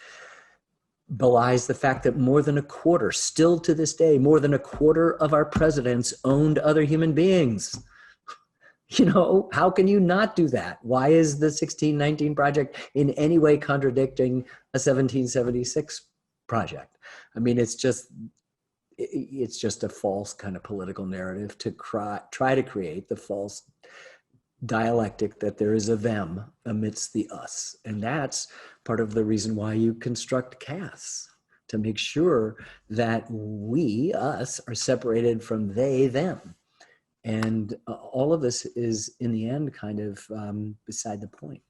belies the fact that more than a quarter, still to this day, more than a quarter of our presidents owned other human beings. You know, how can you not do that? Why is the 1619 project in any way contradicting a 1776 project? I mean, it's just a false kind of political narrative to try to create the false dialectic that there is a them amidst the us. And that's part of the reason why you construct castes, to make sure that we, us, are separated from they, them. And all of this is, in the end, kind of beside the point,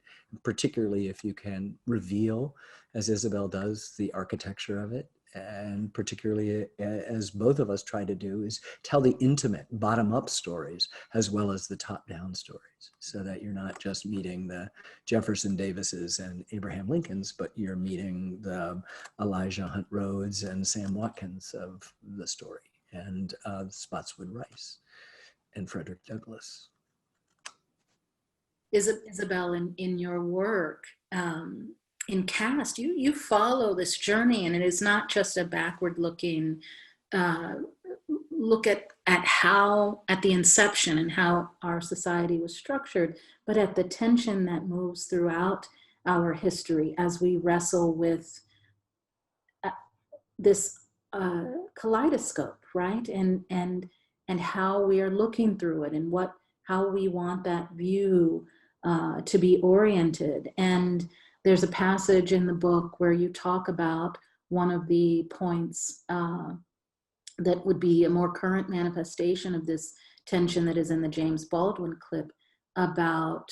particularly if you can reveal, as Isabel does, the architecture of it. And particularly, as both of us try to do, is tell the intimate bottom-up stories as well as the top-down stories, so that you're not just meeting the Jefferson Davises and Abraham Lincolns, but you're meeting the Elijah Hunt Rhodes and Sam Watkins of the story, and Spotswood Rice and Frederick Douglass. Isabel, in your work, in Caste, you follow this journey, and it is not just a backward-looking look at the inception and how our society was structured, but at the tension that moves throughout our history as we wrestle with this kaleidoscope, right? And how we are looking through it, and how we want that view to be oriented. And there's a passage in the book where you talk about one of the points that would be a more current manifestation of this tension that is in the James Baldwin clip, about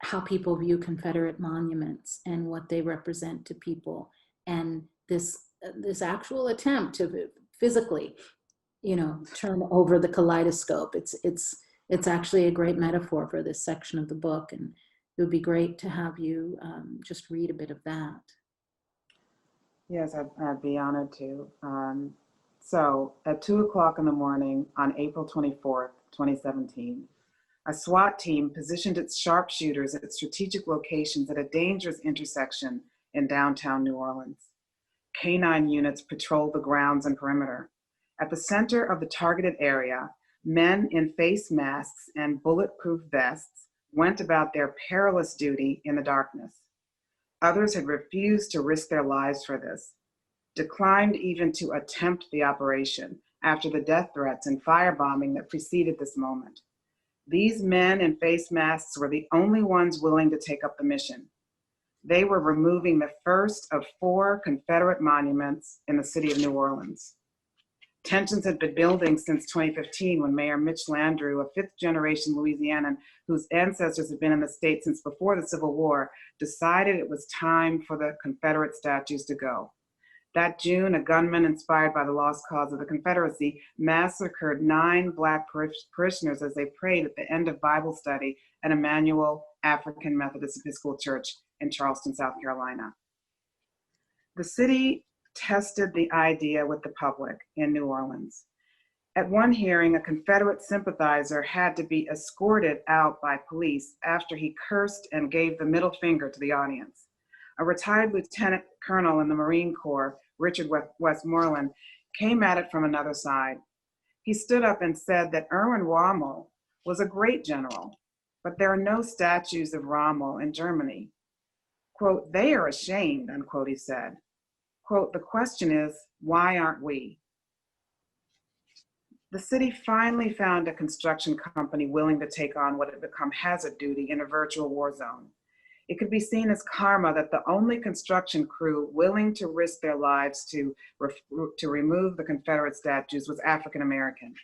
how people view Confederate monuments and what they represent to people. And this actual attempt to physically, you know, turn over the kaleidoscope. It's it's actually a great metaphor for this section of the book, and it would be great to have you just read a bit of that. Yes, I'd be honored to. So at 2:00 in the morning on April 24th, 2017, a SWAT team positioned its sharpshooters at strategic locations at a dangerous intersection in downtown New Orleans. Canine units patrolled the grounds and perimeter. At the center of the targeted area, men in face masks and bulletproof vests went about their perilous duty in the darkness. Others had refused to risk their lives for this, declined even to attempt the operation after the death threats and firebombing that preceded this moment. These men in face masks were the only ones willing to take up the mission. They were removing the first of 4 Confederate monuments in the city of New Orleans. Tensions had been building since 2015 when Mayor Mitch Landrieu, a 5th-generation Louisianan whose ancestors had been in the state since before the Civil War, decided it was time for the Confederate statues to go. That June, a gunman inspired by the lost cause of the Confederacy massacred 9 Black parishioners as they prayed at the end of Bible study at Emmanuel African Methodist Episcopal Church in Charleston, South Carolina. The city tested the idea with the public in New Orleans. At one hearing, a Confederate sympathizer had to be escorted out by police after he cursed and gave the middle finger to the audience. A retired lieutenant colonel in the Marine Corps, Richard Westmoreland, came at it from another side. He stood up and said that Erwin Rommel was a great general, but there are no statues of Rommel in Germany. Quote, "They are ashamed," unquote, he said. Quote, "The question is, why aren't we?" The city finally found a construction company willing to take on what had become hazard duty in a virtual war zone. It could be seen as karma that the only construction crew willing to risk their lives to remove the Confederate statues was African American.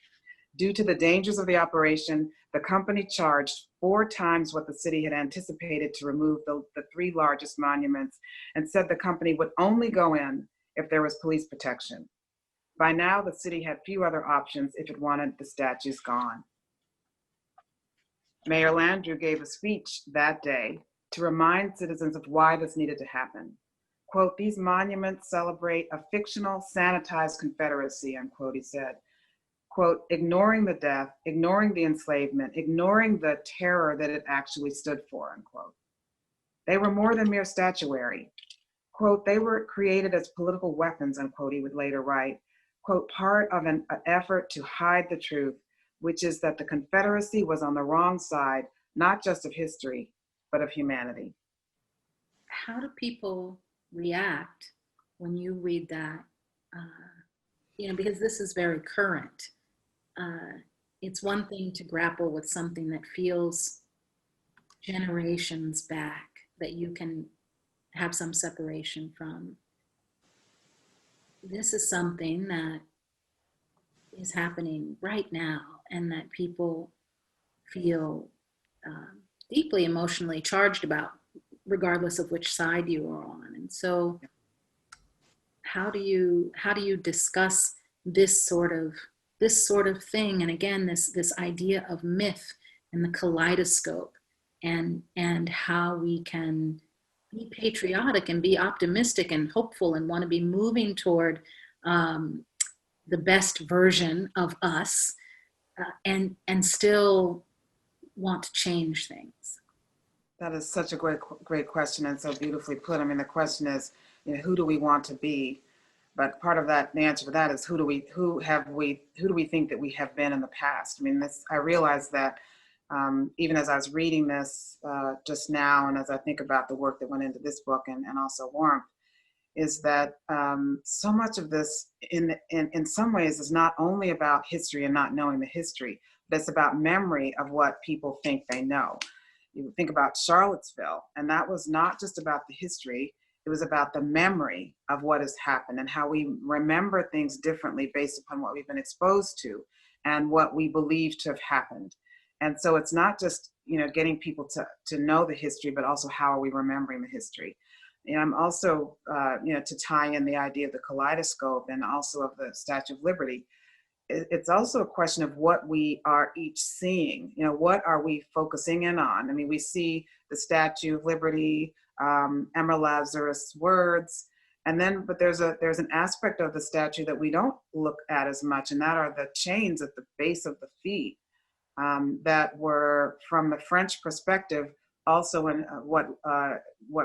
Due to the dangers of the operation, the company charged 4 times what the city had anticipated to remove the 3 largest monuments, and said the company would only go in if there was police protection. By now, the city had few other options if it wanted the statues gone. Mayor Landrieu gave a speech that day to remind citizens of why this needed to happen. Quote, "These monuments celebrate a fictional, sanitized Confederacy," unquote, he said. Quote, "ignoring the death, ignoring the enslavement, ignoring the terror that it actually stood for," unquote. They were more than mere statuary. Quote, "They were created as political weapons," unquote, he would later write. Quote, "part of an effort to hide the truth, which is that the Confederacy was on the wrong side, not just of history, but of humanity." How do people react when you read that? Because this is very current. It's one thing to grapple with something that feels generations back, that you can have some separation from. This is something that is happening right now, and that people feel deeply emotionally charged about, regardless of which side you are on. And so how do you discuss this sort of thing, and again this idea of myth and the kaleidoscope, and how we can be patriotic and be optimistic and hopeful and want to be moving toward the best version of us, and still want to change things? That is such a great question, and so beautifully put. I mean, the question is, who do we want to be? But part of that, the answer to that is, who do we think that we have been in the past? I mean, I realized that even as I was reading this just now, and as I think about the work that went into this book and also Warmth, is that so much of this in some ways is not only about history and not knowing the history, but it's about memory of what people think they know. You think about Charlottesville, and that was not just about the history, it was about the memory of what has happened and how we remember things differently based upon what we've been exposed to and what we believe to have happened. And so it's not just, getting people to know the history, but also how are we remembering the history. And I'm also, to tie in the idea of the kaleidoscope and also of the Statue of Liberty, it's also a question of what we are each seeing. You know, what are we focusing in on? I mean, we see the Statue of Liberty, Emma Lazarus' words, and then, but there's an aspect of the statue that we don't look at as much, and that are the chains at the base of the feet that were, from the French perspective, also in what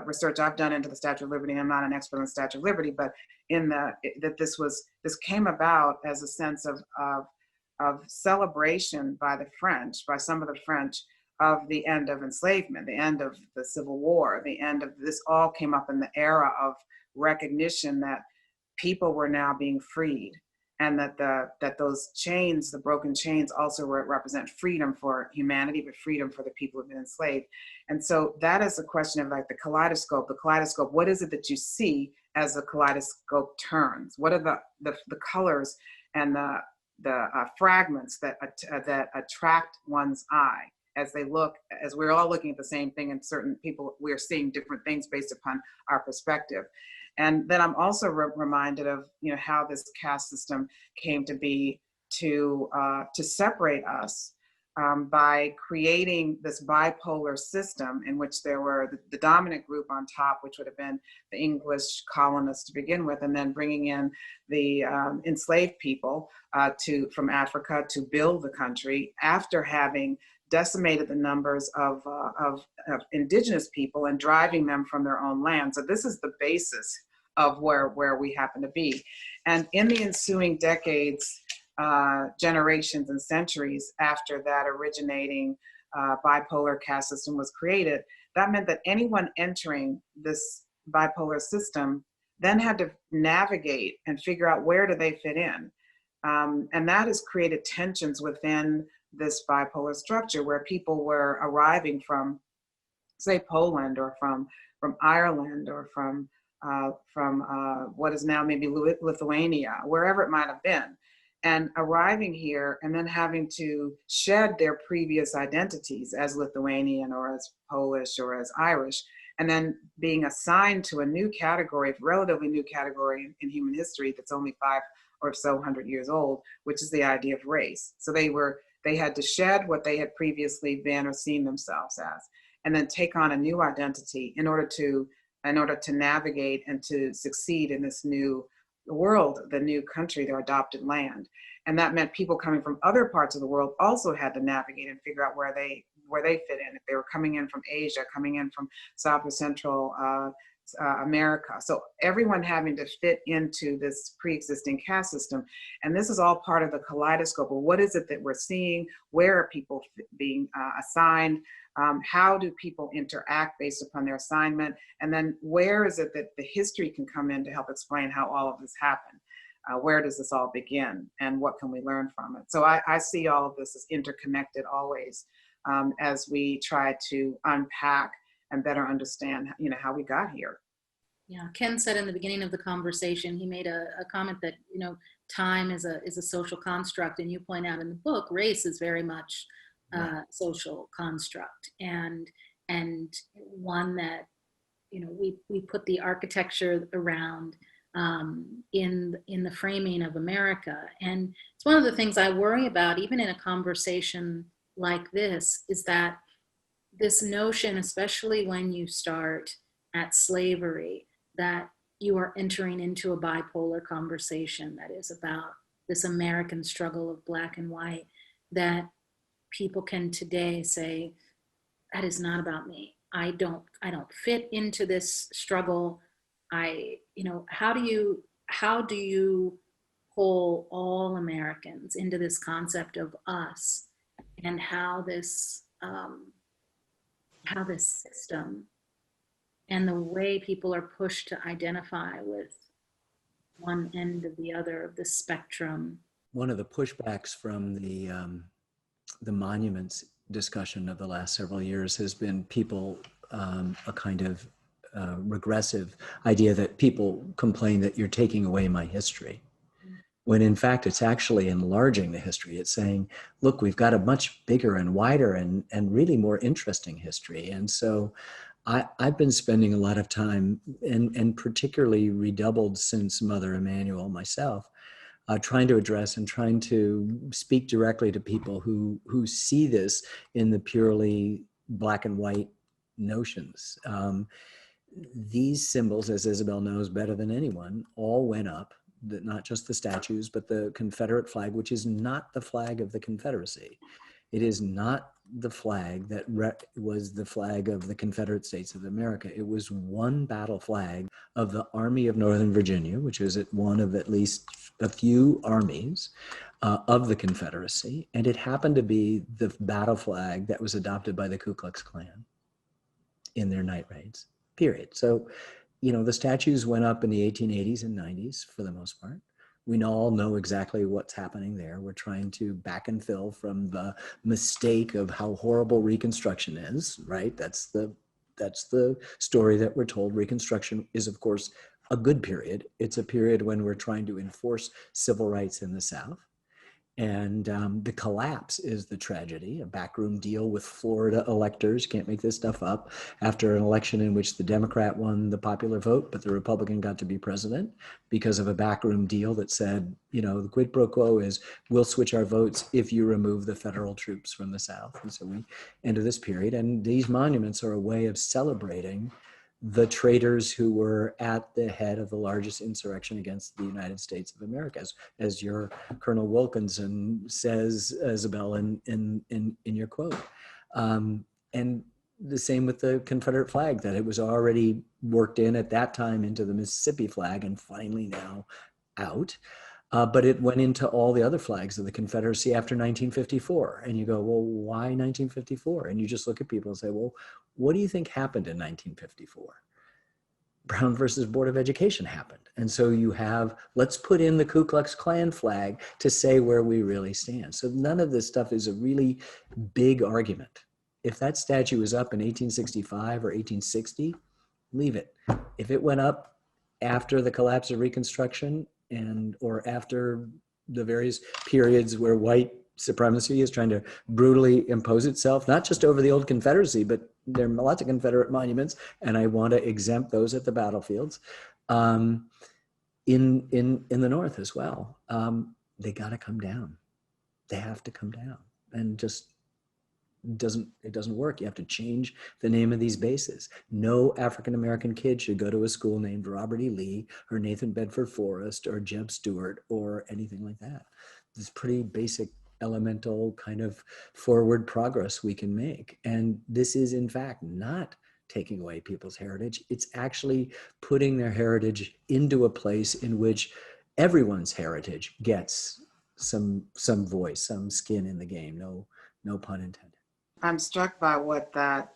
research I've done into the Statue of Liberty. I'm not an expert on the Statue of Liberty, but that this came about as a sense of celebration by the French, by some of the French, of the end of enslavement, the end of the Civil War, the end of this. All came up in the era of recognition that people were now being freed, and that those chains, the broken chains, also represent freedom for humanity, but freedom for the people who've been enslaved. And so that is a question of like the kaleidoscope. The kaleidoscope, what is it that you see as the kaleidoscope turns? What are the colors and the fragments that attract one's eye as they look, as we're all looking at the same thing, and certain people, we're seeing different things based upon our perspective. And then I'm also reminded of, you know, how this caste system came to be to separate us by creating this bipolar system in which there were the dominant group on top, which would have been the English colonists to begin with, and then bringing in the enslaved people from Africa to build the country after having decimated the numbers of indigenous people and driving them from their own land. So this is the basis of where we happen to be. And in the ensuing decades, generations and centuries after that originating bipolar caste system was created, that meant that anyone entering this bipolar system then had to navigate and figure out where do they fit in. And that has created tensions within this bipolar structure, where people were arriving from, say, Poland, or from Ireland, or from what is now maybe Lithuania, wherever it might have been, and arriving here and then having to shed their previous identities as Lithuanian or as Polish or as Irish, and then being assigned to a new category, a relatively new category in human history that's only 500 or so years old, which is the idea of race. So they had to shed what they had previously been or seen themselves as, and then take on a new identity in order to navigate and to succeed in this new world, the new country, their adopted land. And that meant people coming from other parts of the world also had to navigate and figure out where they fit in. If they were coming in from Asia, coming in from South or Central America. So everyone having to fit into this pre-existing caste system. And this is all part of the kaleidoscope of what is it that we're seeing, where are people being assigned, how do people interact based upon their assignment, and then where is it that the history can come in to help explain how all of this happened. Where does this all begin, and what can we learn from it? So I see all of this as interconnected always, as we try to unpack and better understand, you know, how we got here. Yeah, Ken said in the beginning of the conversation, he made a comment that, you know, time is a social construct, and you point out in the book, race is very much social construct, and one that, you know, we put the architecture around in the framing of America. And it's one of the things I worry about, even in a conversation like this, is that this notion, especially when you start at slavery, that you are entering into a bipolar conversation that is about this American struggle of Black and white, that people can today say, that is not about me. I don't fit into this struggle. How do you pull all Americans into this concept of us, and how this system and the way people are pushed to identify with one end of the other of the spectrum. One of the pushbacks from the monuments discussion of the last several years has been people, a kind of regressive idea that people complain that you're taking away my history, when in fact it's actually enlarging the history. It's saying, look, we've got a much bigger and wider and really more interesting history. And so I've been spending a lot of time, and particularly redoubled since Mother Emanuel myself, trying to address and trying to speak directly to people who see this in the purely black and white notions. These symbols, as Isabel knows better than anyone, all went up, not just the statues, but the Confederate flag, which is not the flag of the Confederacy. It is not the flag that was the flag of the Confederate States of America. It was one battle flag of the Army of Northern Virginia, which is one of at least a few armies of the Confederacy. And it happened to be the battle flag that was adopted by the Ku Klux Klan in their night raids, period. So, the statues went up in the 1880s and 90s for the most part. We all know exactly what's happening there. We're trying to back and fill from the mistake of how horrible Reconstruction is, right? That's the story that we're told. Reconstruction is, of course, a good period. It's a period when we're trying to enforce civil rights in the South. And the collapse is the tragedy, a backroom deal with Florida electors, can't make this stuff up, after an election in which the Democrat won the popular vote, but the Republican got to be president because of a backroom deal that said, the quid pro quo is we'll switch our votes if you remove the federal troops from the South. And so we enter this period, and these monuments are a way of celebrating the traitors who were at the head of the largest insurrection against the United States of America, as your Colonel Wilkinson says, Isabel, in your quote. And the same with the Confederate flag, that it was already worked in at that time into the Mississippi flag and finally now out. But it went into all the other flags of the Confederacy after 1954. And you go, well, why 1954? And you just look at people and say, well, what do you think happened in 1954? Brown versus Board of Education happened. And so you have, let's put in the Ku Klux Klan flag to say where we really stand. So none of this stuff is a really big argument. If that statue was up in 1865 or 1860, leave it. If it went up after the collapse of Reconstruction, or after the various periods where white supremacy is trying to brutally impose itself, not just over the old Confederacy, but there are lots of Confederate monuments, and I want to exempt those at the battlefields in the North as well. They got to come down. They have to come down, and just it doesn't work. You have to change the name of these bases. No African-American kid should go to a school named Robert E. Lee or Nathan Bedford Forrest or Jeb Stuart or anything like that. This pretty basic, elemental kind of forward progress we can make. And this is, in fact, not taking away people's heritage. It's actually putting their heritage into a place in which everyone's heritage gets some voice, some skin in the game. No pun intended. I'm struck by what that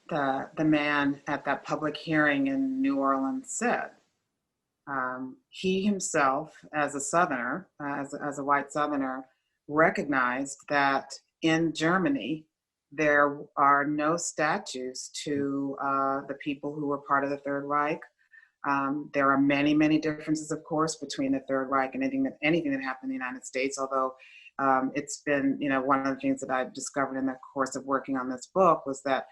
the man at that public hearing in New Orleans said. He himself, as a Southerner, as a white Southerner, recognized that in Germany there are no statues to the people who were part of the Third Reich. There are many, many differences, of course, between the Third Reich and anything that happened in the United States, although it's been, one of the things that I discovered in the course of working on this book was that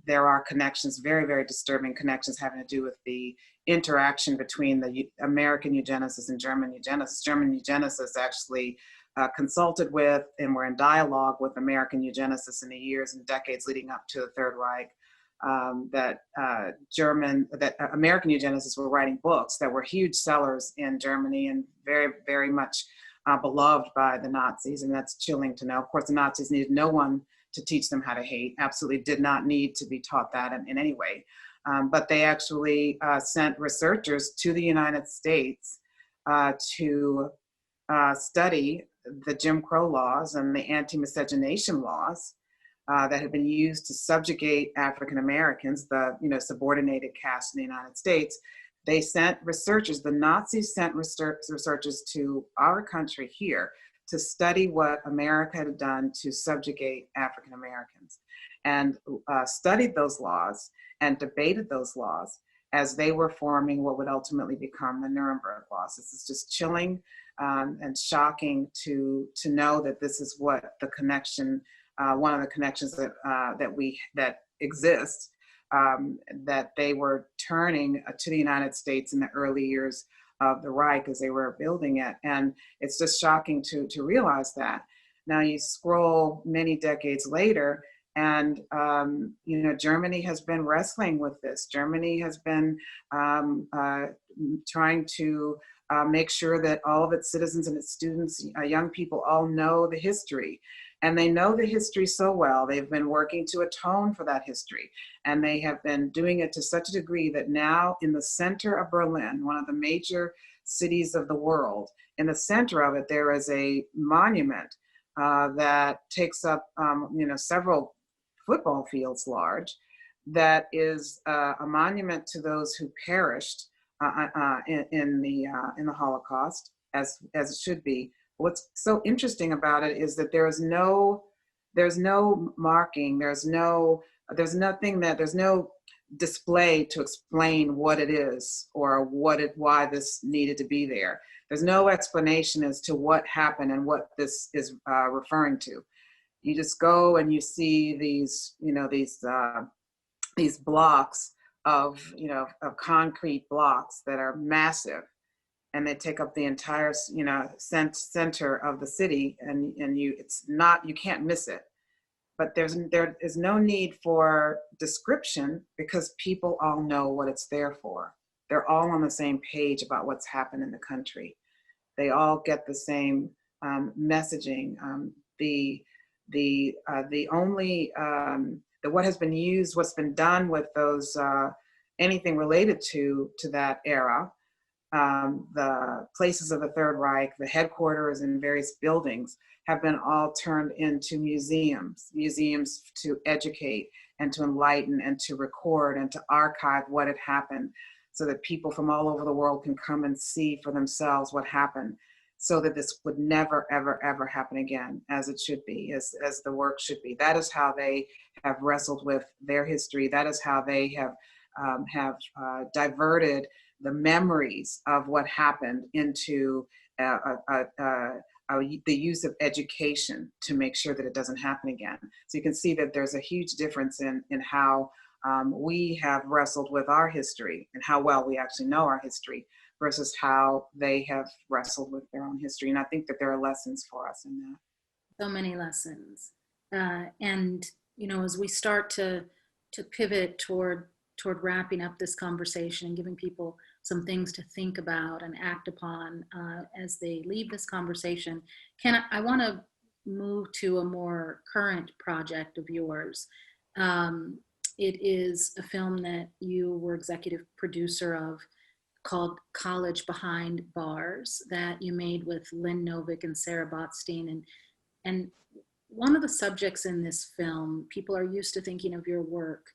there are connections, very, very disturbing connections having to do with the interaction between the American eugenicists and German eugenicists. German eugenicists actually consulted with and were in dialogue with American eugenicists in the years and decades leading up to the Third Reich. That American eugenicists were writing books that were huge sellers in Germany and very, very much beloved by the Nazis, and that's chilling to know. Of course, the Nazis needed no one to teach them how to hate, absolutely did not need to be taught that in any way. But they actually sent researchers to the United States to study the Jim Crow laws and the anti-miscegenation laws that had been used to subjugate African Americans, the subordinated caste in the United States. They sent researchers, the Nazis sent researchers to our country here to study what America had done to subjugate African Americans, and studied those laws and debated those laws as they were forming what would ultimately become the Nuremberg laws. This is just chilling and shocking to know that this is what the connection, one of the connections that exists. That they were turning to the United States in the early years of the Reich as they were building it. And it's just shocking to realize that. Now you scroll many decades later, and Germany has been wrestling with this. Germany has been trying to make sure that all of its citizens and its students, young people, all know the history. And they know the history so well. They've been working to atone for that history. And they have been doing it to such a degree that now in the center of Berlin, one of the major cities of the world, in the center of it, there is a monument that takes up several football fields large, that is a monument to those who perished in the Holocaust, as it should be. What's so interesting about it is that there's no marking, there's no display to explain what it is or why this needed to be there. There's no explanation as to what happened and what this is referring to. You just go and you see these blocks of concrete blocks that are massive, and they take up the entire center of the city, and you can't miss it. But there is no need for description because people all know what it's there for. They're all on the same page about what's happened in the country. They all get the same messaging. What's been done with those, anything related to that era, the places of the Third Reich, the headquarters and various buildings have been all turned into museums to educate and to enlighten and to record and to archive what had happened, so that people from all over the world can come and see for themselves what happened, so that this would never, ever, ever happen again, as it should be, as the work should be. That is how they have wrestled with their history. That is how they have diverted the memories of what happened into the use of education to make sure that it doesn't happen again. So you can see that there's a huge difference in how we have wrestled with our history and how well we actually know our history versus how they have wrestled with their own history. And I think that there are lessons for us in that. So many lessons. And, as we start to pivot toward wrapping up this conversation and giving people some things to think about and act upon as they leave this conversation, I want to move to a more current project of yours. It is a film that you were executive producer of, called College Behind Bars, that you made with Lynn Novick and Sarah Botstein. And one of the subjects in this film, people are used to thinking of your work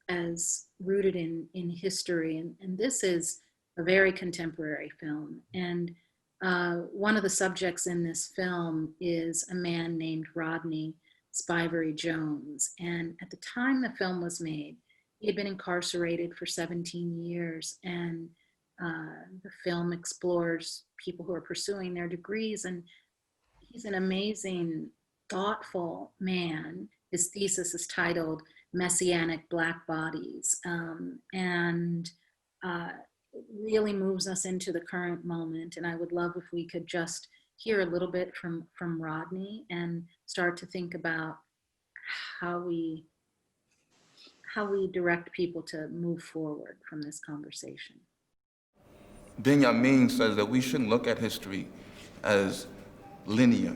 as rooted in history, and this is a very contemporary film. And one of the subjects in this film is a man named Rodney Spivery Jones. And at the time the film was made, he had been incarcerated for 17 years. And the film explores people who are pursuing their degrees. And he's an amazing, thoughtful man. His thesis is titled Messianic Black Bodies, and really moves us into the current moment. And I would love if we could just hear a little bit from Rodney and start to think about how we direct people to move forward from this conversation. Benjamin says that we shouldn't look at history as linear,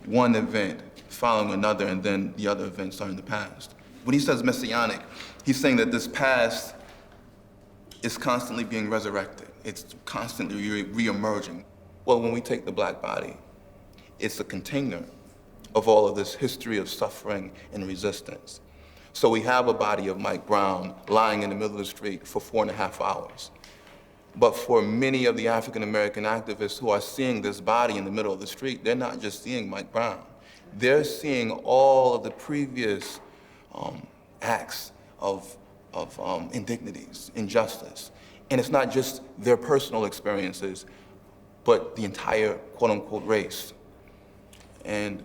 one event following another and then the other events are in the past. When he says messianic, he's saying that this past is constantly being resurrected. It's constantly re-emerging. Well, when we take the Black body, it's a container of all of this history of suffering and resistance. So we have a body of Mike Brown lying in the middle of the street for 4.5 hours. But for many of the African-American activists who are seeing this body in the middle of the street, they're not just seeing Mike Brown. They're seeing all of the previous acts of indignities, injustice. And it's not just their personal experiences, but the entire quote-unquote race. And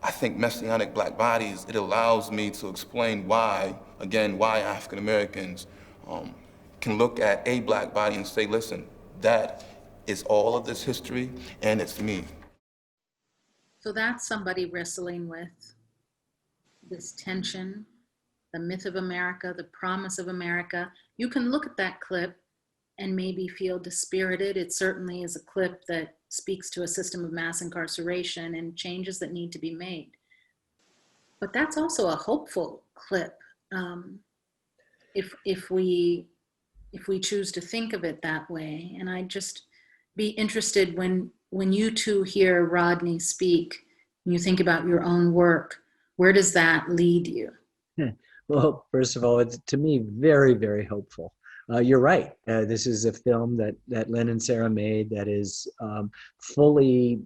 I think Messianic Black Bodies, it allows me to explain why, again, why African Americans can look at a black body and say, listen, that is all of this history and it's me. So that's somebody wrestling with this tension, the myth of America, the promise of America. You can look at that clip and maybe feel dispirited. It certainly is a clip that speaks to a system of mass incarceration and changes that need to be made. But that's also a hopeful clip, if we choose to think of it that way. And I'd just be interested when you two hear Rodney speak, and you think about your own work, where does that lead you? Well, first of all, it's to me very, very hopeful. You're right. This is a film that Lynn and Sarah made that is fully,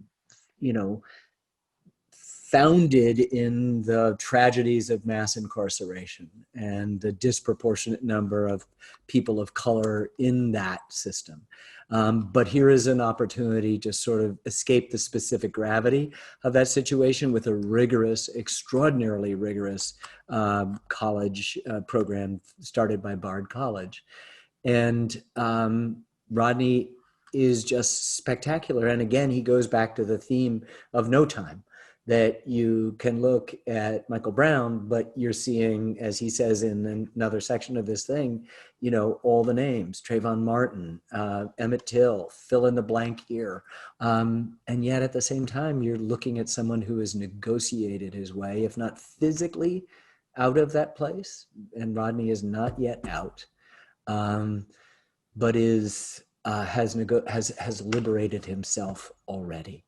founded in the tragedies of mass incarceration and the disproportionate number of people of color in that system. But here is an opportunity to sort of escape the specific gravity of that situation with a rigorous, extraordinarily rigorous college program started by Bard College. And Rodney is just spectacular. And again, he goes back to the theme of no time, that you can look at Michael Brown, but you're seeing, as he says in another section of this thing, all the names, Trayvon Martin, Emmett Till, fill in the blank here. And yet at the same time, you're looking at someone who has negotiated his way, if not physically out of that place. And Rodney is not yet out, but has liberated himself already.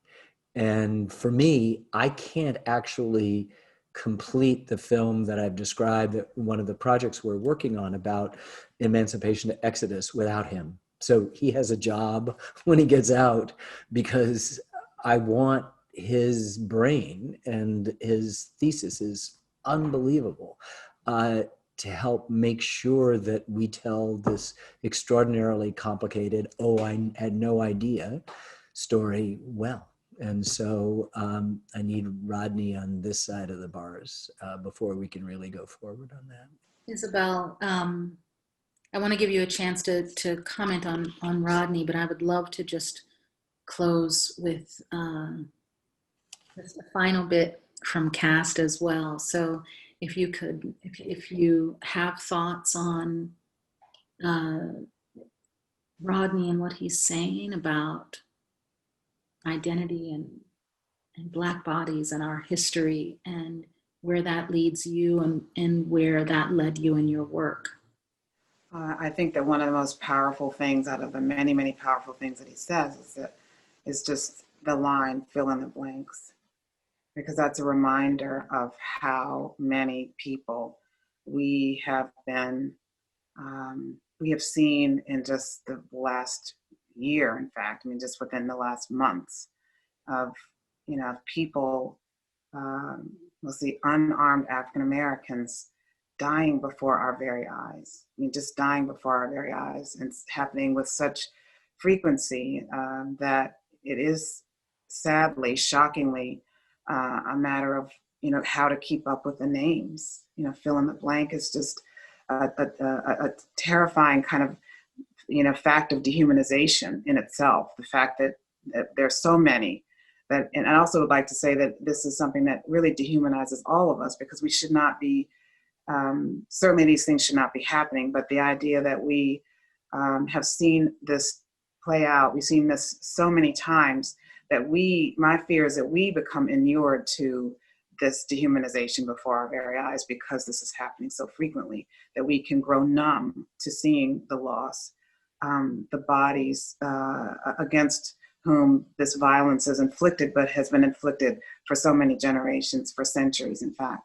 And for me, I can't actually complete the film that I've described, that one of the projects we're working on about emancipation to Exodus, without him. So he has a job when he gets out, because I want his brain, and his thesis is unbelievable, to help make sure that we tell this extraordinarily complicated, I had no idea story well. And so I need Rodney on this side of the bars before we can really go forward on that. Isabel, I want to give you a chance to comment on Rodney, but I would love to just close with just a final bit from Caste as well. So if you could, if you have thoughts on Rodney and what he's saying about identity and Black bodies and our history, and where that leads you and where that led you in your work. I think that one of the most powerful things out of the many, many powerful things that he says is just the line, fill in the blanks, because that's a reminder of how many people we have seen in just the last year, in fact, just within the last months, of people, mostly unarmed African Americans, dying before our very eyes. Just dying before our very eyes. And it's happening with such frequency that it is sadly, shockingly, a matter of how to keep up with the names. Fill in the blank is just a terrifying kind of fact of dehumanization in itself. The fact that there's so many that, and I also would like to say that this is something that really dehumanizes all of us, because we should not be, certainly these things should not be happening, but the idea that we have seen this play out, we've seen this so many times, that my fear is that we become inured to this dehumanization before our very eyes, because this is happening so frequently, that we can grow numb to seeing the loss, the bodies against whom this violence is inflicted, but has been inflicted for so many generations, for centuries, in fact.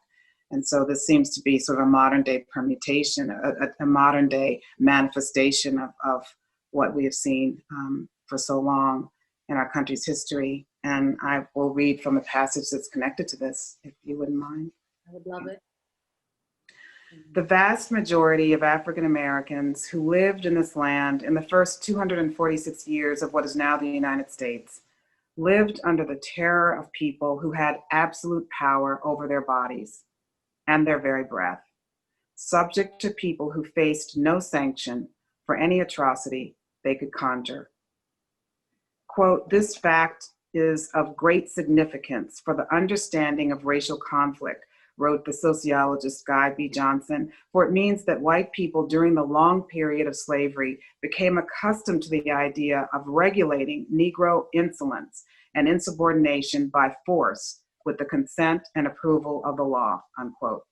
And so this seems to be sort of a modern day permutation, a modern day manifestation of what we have seen for so long in our country's history. And I will read from a passage that's connected to this, if you wouldn't mind. I would love it. The vast majority of African Americans who lived in this land in the first 246 years of what is now the United States lived under the terror of people who had absolute power over their bodies and their very breath, subject to people who faced no sanction, for any atrocity they could conjure. Quote, "This fact is of great significance for the understanding of racial conflict," wrote the sociologist Guy B. Johnson, "for it means that white people during the long period of slavery became accustomed to the idea of regulating Negro insolence and insubordination by force with the consent and approval of the law," unquote.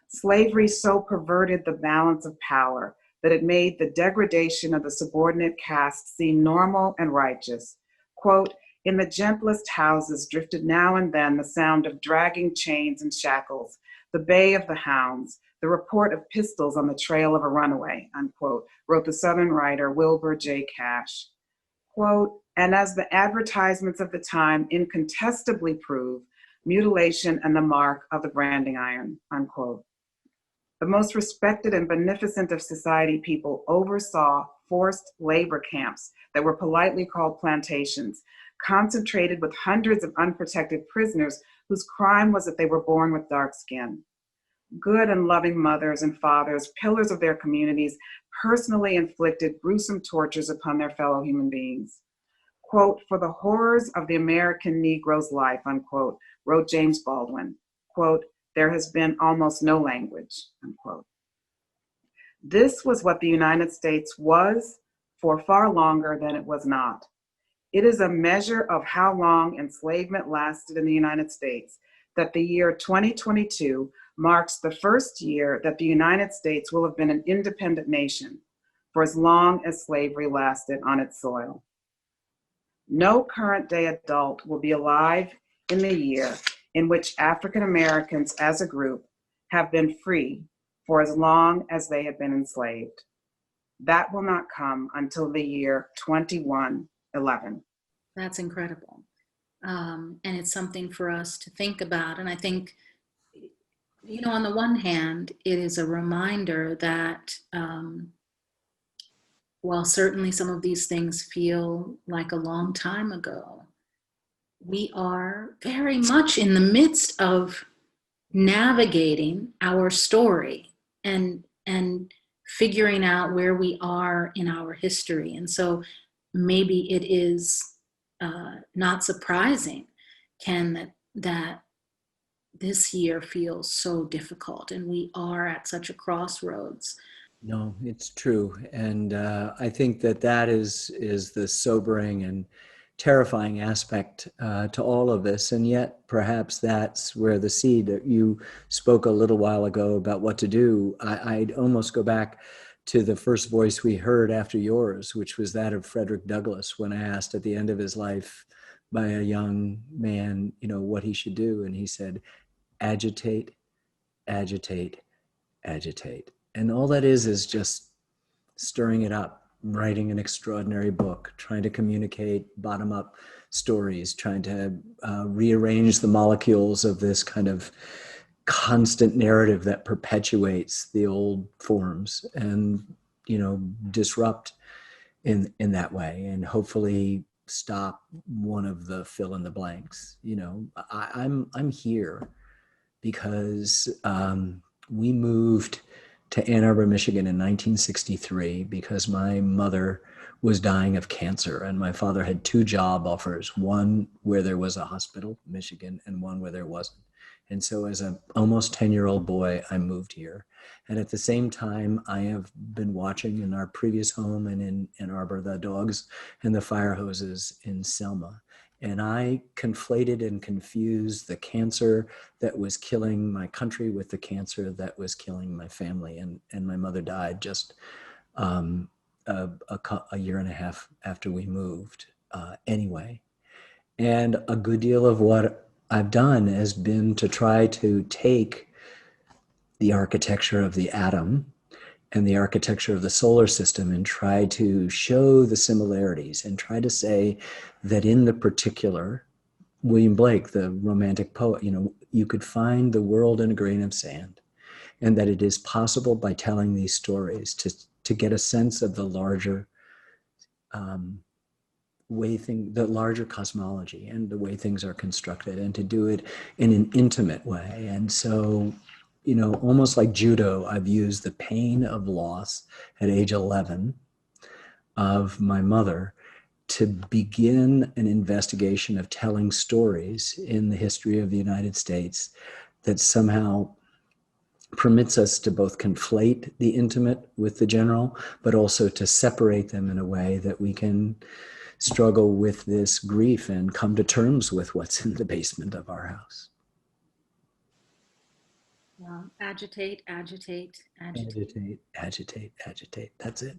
Slavery so perverted the balance of power that it made the degradation of the subordinate caste seem normal and righteous. Quote, "In the gentlest houses drifted now and then the sound of dragging chains and shackles, the bay of the hounds, the report of pistols on the trail of a runaway," unquote, wrote the Southern writer Wilbur J. Cash. Quote, "And as the advertisements of the time incontestably prove, mutilation and the mark of the branding iron," unquote. The most respected and beneficent of society people oversaw forced labor camps that were politely called plantations, concentrated with hundreds of unprotected prisoners whose crime was that they were born with dark skin. Good and loving mothers and fathers, pillars of their communities, personally inflicted gruesome tortures upon their fellow human beings. Quote, "For the horrors of the American Negro's life," unquote, wrote James Baldwin, quote, "there has been almost no language," unquote. This was what the United States was for far longer than it was not. It is a measure of how long enslavement lasted in the United States that the year 2022 marks the first year that the United States will have been an independent nation for as long as slavery lasted on its soil. No current day adult will be alive in the year in which African Americans as a group have been free for as long as they have been enslaved. That will not come until the year 2111. That's incredible. And it's something for us to think about. And I think, you know, on the one hand, it is a reminder that while certainly some of these things feel like a long time ago, we are very much in the midst of navigating our story and figuring out where we are in our history. And so maybe it is not surprising, Ken, that this year feels so difficult and we are at such a crossroads. No, it's true. And I think that is the sobering and terrifying aspect to all of this. And yet perhaps that's where the seed that you spoke a little while ago about what to do. I'd almost go back to the first voice we heard after yours, which was that of Frederick Douglass, when I asked at the end of his life by a young man, you know, what he should do. And he said, agitate, agitate, agitate. And all that is just stirring it up, writing an extraordinary book, trying to communicate bottom-up stories, trying to rearrange the molecules of this kind of constant narrative that perpetuates the old forms and, you know, disrupt in that way, and hopefully stop one of the fill in the blanks. You know, I'm here because we moved to Ann Arbor, Michigan in 1963 because my mother was dying of cancer and my father had two job offers, one where there was a hospital, Michigan, and one where there wasn't. And so as an almost 10-year-old boy, I moved here. And at the same time, I have been watching in our previous home and in Ann Arbor, the dogs and the fire hoses in Selma. And I conflated and confused the cancer that was killing my country with the cancer that was killing my family. And my mother died just a year and a half after we moved anyway. And a good deal of what I've done has been to try to take the architecture of the atom and the architecture of the solar system and try to show the similarities and try to say that in the particular, William Blake, the romantic poet, you know, you could find the world in a grain of sand, and that it is possible by telling these stories to get a sense of the larger the larger cosmology and the way things are constructed, and to do it in an intimate way. And so you know, almost like judo, I've used the pain of loss at age 11 of my mother to begin an investigation of telling stories in the history of the United States that somehow permits us to both conflate the intimate with the general, but also to separate them in a way that we can struggle with this grief and come to terms with what's in the basement of our house. Agitate, agitate, agitate. Agitate, agitate, agitate. That's it.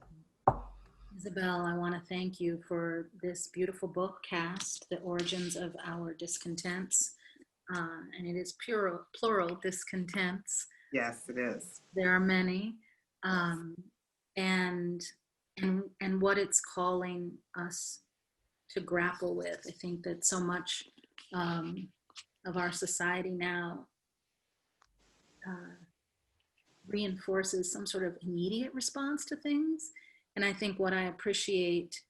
Isabel, I want to thank you for this beautiful book, Caste, The Origins of Our Discontents. And it is plural discontents. Yes, it is. There are many. And what it's calling us to grapple with. I think that so much of our society now reinforces some sort of immediate response to things. And I think what I appreciate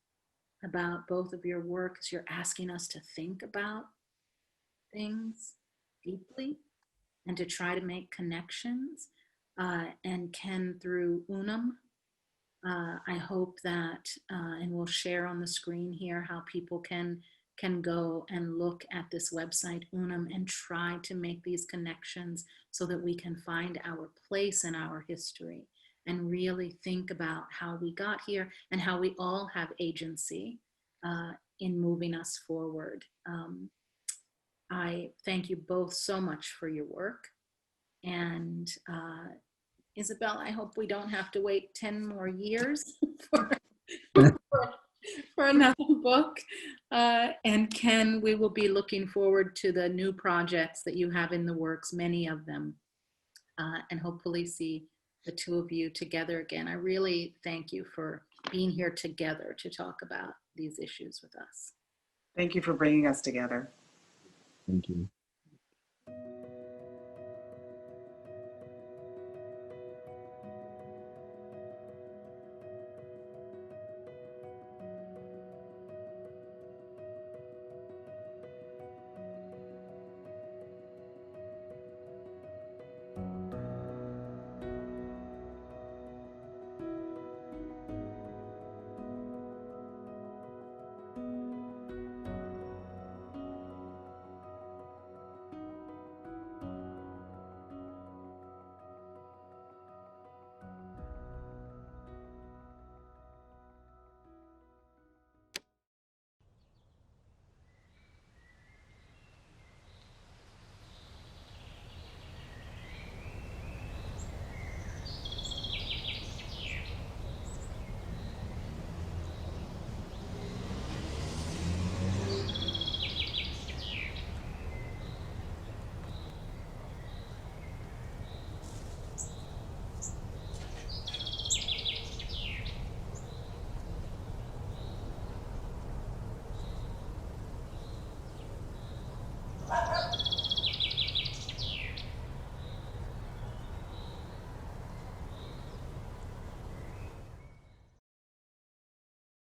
about both of your work is you're asking us to think about things deeply and to try to make connections. And Ken, through Unum, I hope that, and we'll share on the screen here how people can go and look at this website, Unum, and try to make these connections so that we can find our place in our history and really think about how we got here and how we all have agency in moving us forward. I thank you both so much for your work. And Isabel, I hope we don't have to wait 10 more years for another book. And Ken, we will be looking forward to the new projects that you have in the works, many of them, and hopefully see the two of you together again. I really thank you for being here together to talk about these issues with us. Thank you for bringing us together. Thank you.